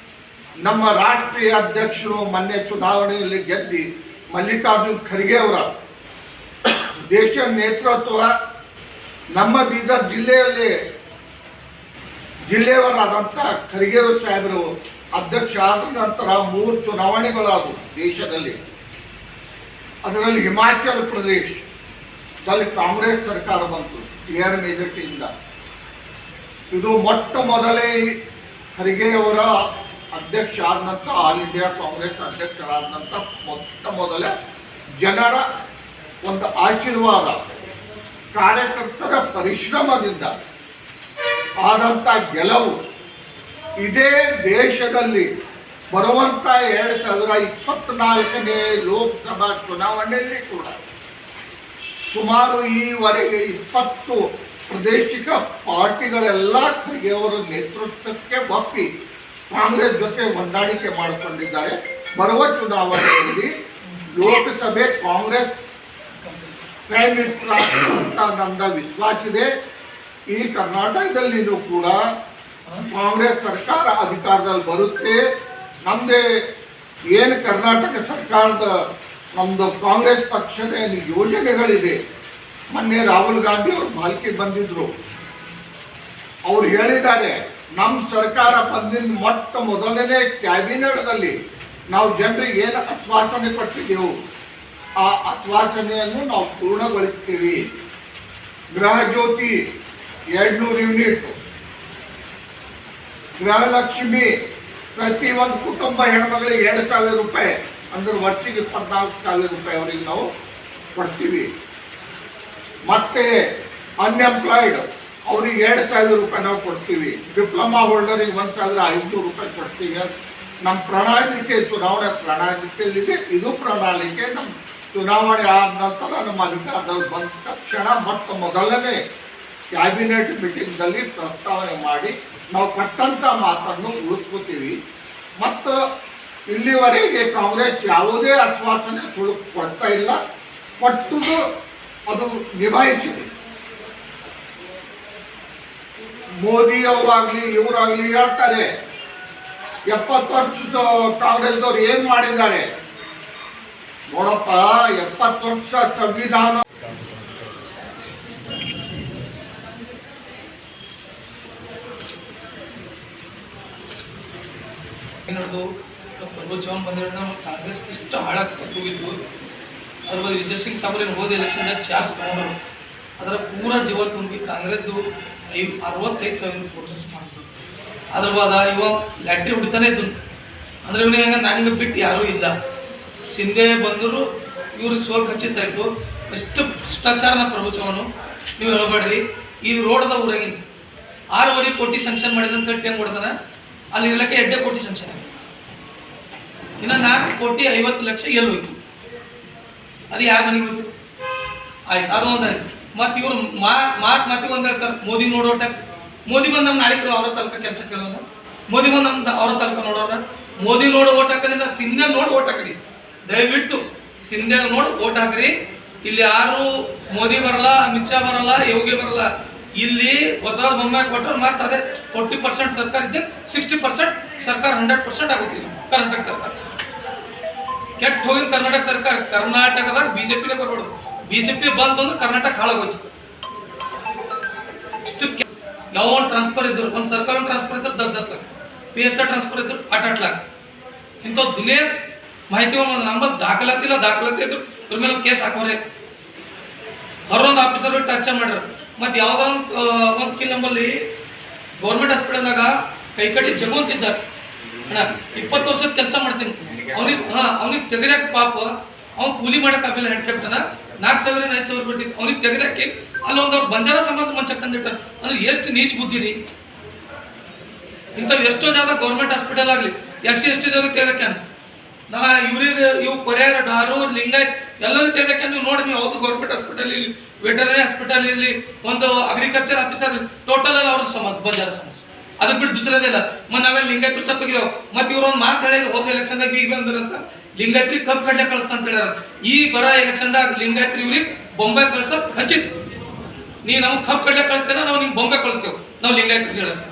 ನಮ್ಮ ರಾಷ್ಟ್ರೀಯ ಅಧ್ಯಕ್ಷರು ಮೊನ್ನೆ ಚುನಾವಣೆಯಲ್ಲಿ ಗೆದ್ದಿ ಮಲ್ಲಿಕಾರ್ಜುನ್ ಖರ್ಗೆ ಅವರ ದೇಶ ನೇತೃತ್ವ, ನಮ್ಮ ಬೀದರ್ ಜಿಲ್ಲೆಯವರಾದಂಥ ಖರ್ಗೆ ಸಾಹೇಬರು ಅಧ್ಯಕ್ಷ ಆದ ನಂತರ 3 ಚುನಾವಣೆಗಳಾದವು ದೇಶದಲ್ಲಿ. ಅದರಲ್ಲಿ ಹಿಮಾಚಲ ಪ್ರದೇಶದಲ್ಲಿ ಕಾಂಗ್ರೆಸ್ ಸರ್ಕಾರ ಬಂತು ಕ್ಲಿಯರ್ ಮೆಜಾರಿಟಿಯಿಂದ. ಇದು ಮೊಟ್ಟ ಮೊದಲೇ ಖರ್ಗೆ ಅವರ ಅಧ್ಯಕ್ಷ ಆದ ನಂತರ ಆಲ್ ಇಂಡಿಯಾ ಕಾಂಗ್ರೆಸ್ ಅಧ್ಯಕ್ಷರಾದ ನಂತರ ಮೊಟ್ಟ ಮೊದಲ ಜನರ ಒಂದು ಆಶೀರ್ವಾದ, ಕಾರ್ಯಕರ್ತರ ಪರಿಶ್ರಮದಿಂದ ಆದಂಥ ಗೆಲುವು. ಇದೇ ದೇಶದಲ್ಲಿ ಬರುವಂಥ 2024ನೇ ಲೋಕಸಭಾ ಚುನಾವಣೆಯಲ್ಲಿ ಕೂಡ ಸುಮಾರು ಈವರೆಗೆ 20 ಪ್ರಾದೇಶಿಕ ಪಾರ್ಟಿಗಳೆಲ್ಲ ಖರ್ಗೆ ಅವರ ನೇತೃತ್ವಕ್ಕೆ ಒಪ್ಪಿ ಕಾಂಗ್ರೆಸ್ ಜೊತೆ ಹೊಂದಾಣಿಕೆ ಮಾಡಿಕೊಂಡಿದ್ದಾರೆ. ಬರುವ ಚುನಾವಣೆಯಲ್ಲಿ ಲೋಕಸಭೆ ಕಾಂಗ್ರೆಸ್ ಪ್ರೈಮ್ ಮಿನಿಸ್ಟರ್ ಅಂತ ನನ್ನ ವಿಶ್ವಾಸ ಇದೆ. ಈ ಕರ್ನಾಟಕದಲ್ಲಿನೂ ಕೂಡ ಕಾಂಗ್ರೆಸ್ ಸರ್ಕಾರ ಅಧಿಕಾರದಲ್ಲಿ ಬರುತ್ತೆ. ನಮ್ಮದೇ ಏನು ಕರ್ನಾಟಕ ಸರ್ಕಾರದ ನಮ್ಮದು ಕಾಂಗ್ರೆಸ್ ಪಕ್ಷದ ಏನು ಯೋಜನೆಗಳಿದೆ, ಮೊನ್ನೆ ರಾಹುಲ್ ಗಾಂಧಿ ಅವರು ಭಾಲ್ಕಿ ಬಂದಿದ್ರು, ಅವ್ರು ಹೇಳಿದ್ದಾರೆ ನಮ್ಮ ಸರ್ಕಾರ ಬಂದಿದ್ದ ಮೊಟ್ಟ ಮೊದಲನೇ ಕ್ಯಾಬಿನೆಟ್ದಲ್ಲಿ ನಾವು ಜನರಿಗೆ ಏನು ಆಶ್ವಾಸನೆ ಕೊಟ್ಟಿದ್ದೆವು ಆ ಆಶ್ವಾಸನೆಯನ್ನು ನಾವು ಪೂರ್ಣಗೊಳಿಸ್ತೀವಿ. ಗೃಹ ಜ್ಯೋತಿ 200 ಯೂನಿಟ್, ಗೃಹಲಕ್ಷ್ಮಿ ಪ್ರತಿ ಒಂದು ಕುಟುಂಬ ಹೆಣ್ಮಗಳಿಗೆ 2,000 ರೂಪಾಯಿ, ಅಂದ್ರೆ ವರ್ಷಿಗೆ 24,000 ರೂಪಾಯಿ ಅವರಿಗೆ ನಾವು ಕೊಡ್ತೀವಿ. ಮತ್ತೆ ಅನ್ಎಂಪ್ಲಾಯ್ಡ್ ಅವ್ರಿಗೆ 2,000 ರೂಪಾಯಿ ನಾವು ಕೊಡ್ತೀವಿ. ಡಿಪ್ಲೊಮಾ ಹೋಲ್ಡರಿಗೆ 1,500 ರೂಪಾಯಿ ಕೊಡ್ತೀವಿ. ನಮ್ಮ ಪ್ರಣಾಳಿಕೆ, ಚುನಾವಣೆ ಪ್ರಣಾಳಿಕೆಯಲ್ಲಿದೆ. ಇದು ಪ್ರಣಾಳಿಕೆ ನಮ್ಮ ಚುನಾವಣೆ ಆದ ನಂತರ ನಮ್ಮ ಅಧಿಕಾರದಲ್ಲಿ ಬಂದ ತಕ್ಷಣ ಮೊದಲನೇ ಕ್ಯಾಬಿನೆಟ್ ಮೀಟಿಂಗ್ದಲ್ಲಿ ಪ್ರಸ್ತಾವನೆ ಮಾಡಿ ನಾವು ಕೊಟ್ಟಂಥ ಮಾತನ್ನು ಉಳಿಸ್ಕೋತೀವಿ. ಮತ್ತು ಇಲ್ಲಿವರೆಗೆ ಕಾಂಗ್ರೆಸ್ ಯಾವುದೇ ಆಶ್ವಾಸನೆ ಕೊಡ್ತಾ ಇಲ್ಲ. ಕೊಟ್ಟುದು ಅದು ನಿಭಾಯಿಸಿದೆ. ಮೋದಿ ಅವರಾಗ್ಲಿ ಇವರಾಗ್ಲಿ ಹೇಳ್ತಾರೆ 70 ವರ್ಷದ ಕಾಂಗ್ರೆಸ್ದವ್ರು ಏನ್ ಮಾಡಿದ್ದಾರೆ ನೋಡಪ್ಪ. 70 ವರ್ಷ ಸಂವಿಧಾನ ಏನಾದ್ರು ಪ್ರಭುತ್ವವನ್ನು ಬಂದಿರೋದು ನಮ್ಮ ಕಾಂಗ್ರೆಸ್ ಇಷ್ಟು ಹಾಳಾಗ್ತಾ ಹೋಗಿದ್ದು. ಅದ್ರ ಬಗ್ಗೆ ವಿಜಯ್ ಸಿಂಗ್ ಸಾಬ್ರೇನು ಹೋದ ಎಲೆಕ್ಷನ್ದಾಗ ಚಾರ್ಜ್ ತೊಗೊಂಡ್ರು. ಅದರ ಪೂರ ಜೀವ ತುಂಬಿ ಕಾಂಗ್ರೆಸ್ದು 65,000 ವೋಟರ್ಸ್ ಮಾಡ್ತಾರೆ. ಅದ್ರ ಬಾದ ಇವ ಲ್ಯಾಟ್ರಿ ಹೊಡಿತಾನೆ ಇದ್ದು. ಅಂದ್ರೆ ಇವನಿಗೆ ಹಂಗೆ ನಾನಿಗೆ ಬಿಟ್ಟು ಯಾರೂ ಇಲ್ಲ. ಸಿಂಧೆ ಬಂದರು ಇವ್ರಿಗೆ ಸೋಲ್ ಖಚಿತ ಇತ್ತು. ಎಷ್ಟು ಭ್ರಷ್ಟಾಚಾರನ ಪ್ರಭುತ್ವವನ್ನು ನೀವು ಹೇಳ್ಬೇಡ್ರಿ. ಈ ರೋಡ್ದ ಊರಾಗಿಂದ 6.5 ಕೋಟಿ ಸ್ಯಾಂಕ್ಷನ್ ಮಾಡಿದಂತ ಹೆಂಗೆ ಹೊಡ್ದಾನೆ, ಅಲ್ಲಿ ಇರಲಿಕ್ಕೆ 2 ಕೋಟಿ ಸ್ಯಾಂಕ್ಷನ್ ಆಗಿದೆ. ಇನ್ನು 4,50,00,000 ಎಲ್ಲಿ ಹೋಯ್ತು? ಅದು ಯಾರು ಮನೆಗೆ ಹೋಯ್ತು? ಆಯ್ತು, ಅದು ಒಂದಾಯ್ತು. ಮತ್ತು ಇವರು ಮಾತಿಗೆ ಒಂದು ಹೇಳ್ತಾರೆ ಮೋದಿ ನೋಡೋಟ. ಮೋದಿ ಬಂದು ನಮ್ಮ ನಾಳೆ ಅವರ ತನಕ ಕೆಲಸ ಕೇಳೋಣ. ಮೋದಿ ಬಂದು ನಮ್ಮ ಅವರ ತನಕ ನೋಡೋಣ. ಮೋದಿ ನೋಡಿ ಓಟ್ ಹಾಕೋದ್ರಿಂದ ಸಿಂಧೆ ನೋಡಿ ಓಟ್ ಹಾಕಿ. ದಯವಿಟ್ಟು ಸಿಂಧೆ ನೋಡಿ ಓಟ್ ಹಾಕ್ರಿ. ಇಲ್ಲಿ ಯಾರು ಮೋದಿ ಬರಲ್ಲ, ಅಮಿತ್ ಶಾ ಬರಲ್ಲ, ಯೋಗಿ ಬರಲ್ಲ. ಇಲ್ಲಿ ಹೊಸ ಬೊಮ್ಮಾಯಿ ಕೊಟ್ಟರು ಮಾತ್ರ ಅದೇ 40% ಸರ್ಕಾರ ಇದ್ದೆ 60% ಸರ್ಕಾರ 100% ಆಗುತ್ತಿಲ್ಲ. ಕರ್ನಾಟಕ ಸರ್ಕಾರ ಕೆಟ್ಟ ಹೋಗಿನ ಕರ್ನಾಟಕ ಸರ್ಕಾರ. ಕರ್ನಾಟಕದಾಗ ಬಿಜೆಪಿನೇ ಬರೋದು. ಬಿಜೆಪಿ ಬಂತು ಅಂದ್ರೆ ಕರ್ನಾಟಕ ಹಾಳಾಗೋಯ್ತು. ಇಷ್ಟು ಯಾವ ಟ್ರಾನ್ಸ್ಫರ್ ಇದ್ರು, ಒಂದು ಸರ್ಕಾರ ಟ್ರಾನ್ಸ್ಫರ್ ಇದ್ರು 10 ಲಕ್ಷ, PSI ಟ್ರಾನ್ಸ್ಫರ್ ಇದ್ರು 8 ಲಕ್ಷ. ಇಂಥ ದುನಿಯಾ ಮಾಹಿತಿ ನಮ್ಮಲ್ಲಿ ದಾಖಲಾತಿ ಇದ್ರು ಇದ್ರ ಮೇಲೆ ಕೇಸ್ ಹಾಕೋರೆ. ಹೊರೊಂದು ಆಫೀಸರ್ ಟರ್ಚರ್ ಮಾಡ್ಯಾರ. ಮತ್ತು ಯಾವುದೋ ಒಂದು ಕಿಲ್ ನಮ್ಮಲ್ಲಿ ಗೌರ್ಮೆಂಟ್ ಹಾಸ್ಪಿಟಲ್ದಾಗ ಕೈಕಟ್ಟಿ ಜಗು ಅಂತಿದ್ದಾರೆ. ಅಣ್ಣ 20 ವರ್ಷದ ಕೆಲಸ ಮಾಡ್ತೀನಿ. ಅವ್ನಿಗೆ ತೆಗೆದಾಕ ಪಾಪ ಅವ್ನು ಕೂಲಿ ಮಾಡಕ್ಕೆ ಆಮೇಲೆ ಹೆಣ್ಕಟ್ಟನ 4,000 5,000 ಕೊಟ್ಟಿದ್ದು. ಅವ್ನಿಗೆ ತೆಗೆದಾಕಿ ಅಲ್ಲಿ ಒಂದು ಅವ್ರು ಬಂಜಾರ ಸಮಾಜ ಮಂಚಕ್ಕೆ ತಂದಿಟ್ಟಾರೆ. ಅಂದ್ರೆ ಎಷ್ಟು ನೀಚ್ ಬುದ್ಧಿ ರೀ. ಇಂಥವು ಎಷ್ಟೋ ಜಾಗ ಗೌರ್ಮೆಂಟ್ ಹಾಸ್ಪಿಟಲ್ ಆಗಲಿ SC ST ದವ್ರಿಗೆ ತೆಗೆದಾಕೆ ನಾ ಇವ್ರಿಗೆ ಇವು ಕೊರಿಯಾರ ಡಾರೂರ್ ಲಿಂಗಾಯತ್ ಎಲ್ಲರೂ ತೆಗೆದಾಕೆ. ನೀವು ನೋಡಿ, ನೀವು ಯಾವುದು ಗೌರ್ಮೆಂಟ್ ಹಾಸ್ಪಿಟಲ್ ಇರಲಿ, ವೆಟರ್ನರಿ ಹಾಸ್ಪಿಟಲ್ ಇರಲಿ, ಒಂದು ಅಗ್ರಿಕಲ್ಚರ್ ಆಫೀಸರ್ ಟೋಟಲ್ ಅಲ್ಲಿ ಅವ್ರ ಸಮಾಜ ಬಂಜಾರ ಸಮಾಜ. ಅದಕ್ಕೆ ಬಿಟ್ಟು ದುಸರದಿಲ್ಲ. ನಾವೇನು ಲಿಂಗಾಯತ್ರು ಸತ್ತೋಗಿದಾವ. ಮತ್ತೆ ಇವ್ರು ಒಂದು ಮಾತು ಹೇಳಿದ್ರು ಹೋದ ಎಲೆಕ್ಷನ್ದಾಗ ಈಗ ಬಂದಿರಂತ ಲಿಂಗಾಯತ್ರಿಗೆ ಕಬ್ಬು ಕಡ್ಲೆ ಕಳಿಸ್ತಾ ಅಂತ ಹೇಳ್ಯಾರ. ಈ ಬರ ಎಲೆಕ್ಷನ್ದಾಗ ಲಿಂಗಾಯತ್ರಿ ಇವ್ರಿಗೆ ಬೊಂಬೆ ಕಳ್ಸೋದು ಖಚಿತ. ನೀ ನಮ್ಗೆ ಕಬ್ಬು ಕಡ್ಲೆ ಕಳಿಸ್ತೇನೆ, ನಾವು ನಿಮ್ಗೆ ಬೊಂಬೆ ಕಳಿಸ್ತೇವೆ, ನಾವು ಲಿಂಗಾಯತ್ರಿಗೆ ಹೇಳಂತ.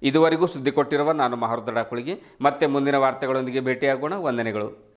ಇದುವರೆಗೂ ಸುದ್ದಿ ಕೊಟ್ಟಿರುವ ನಾನು ಮಹರುದ್ರ ಕುಳಿಗೆ. ಮತ್ತೆ ಮುಂದಿನ ವಾರ್ತೆಗಳೊಂದಿಗೆ ಭೇಟಿಯಾಗೋಣ. ವಂದನೆಗಳು.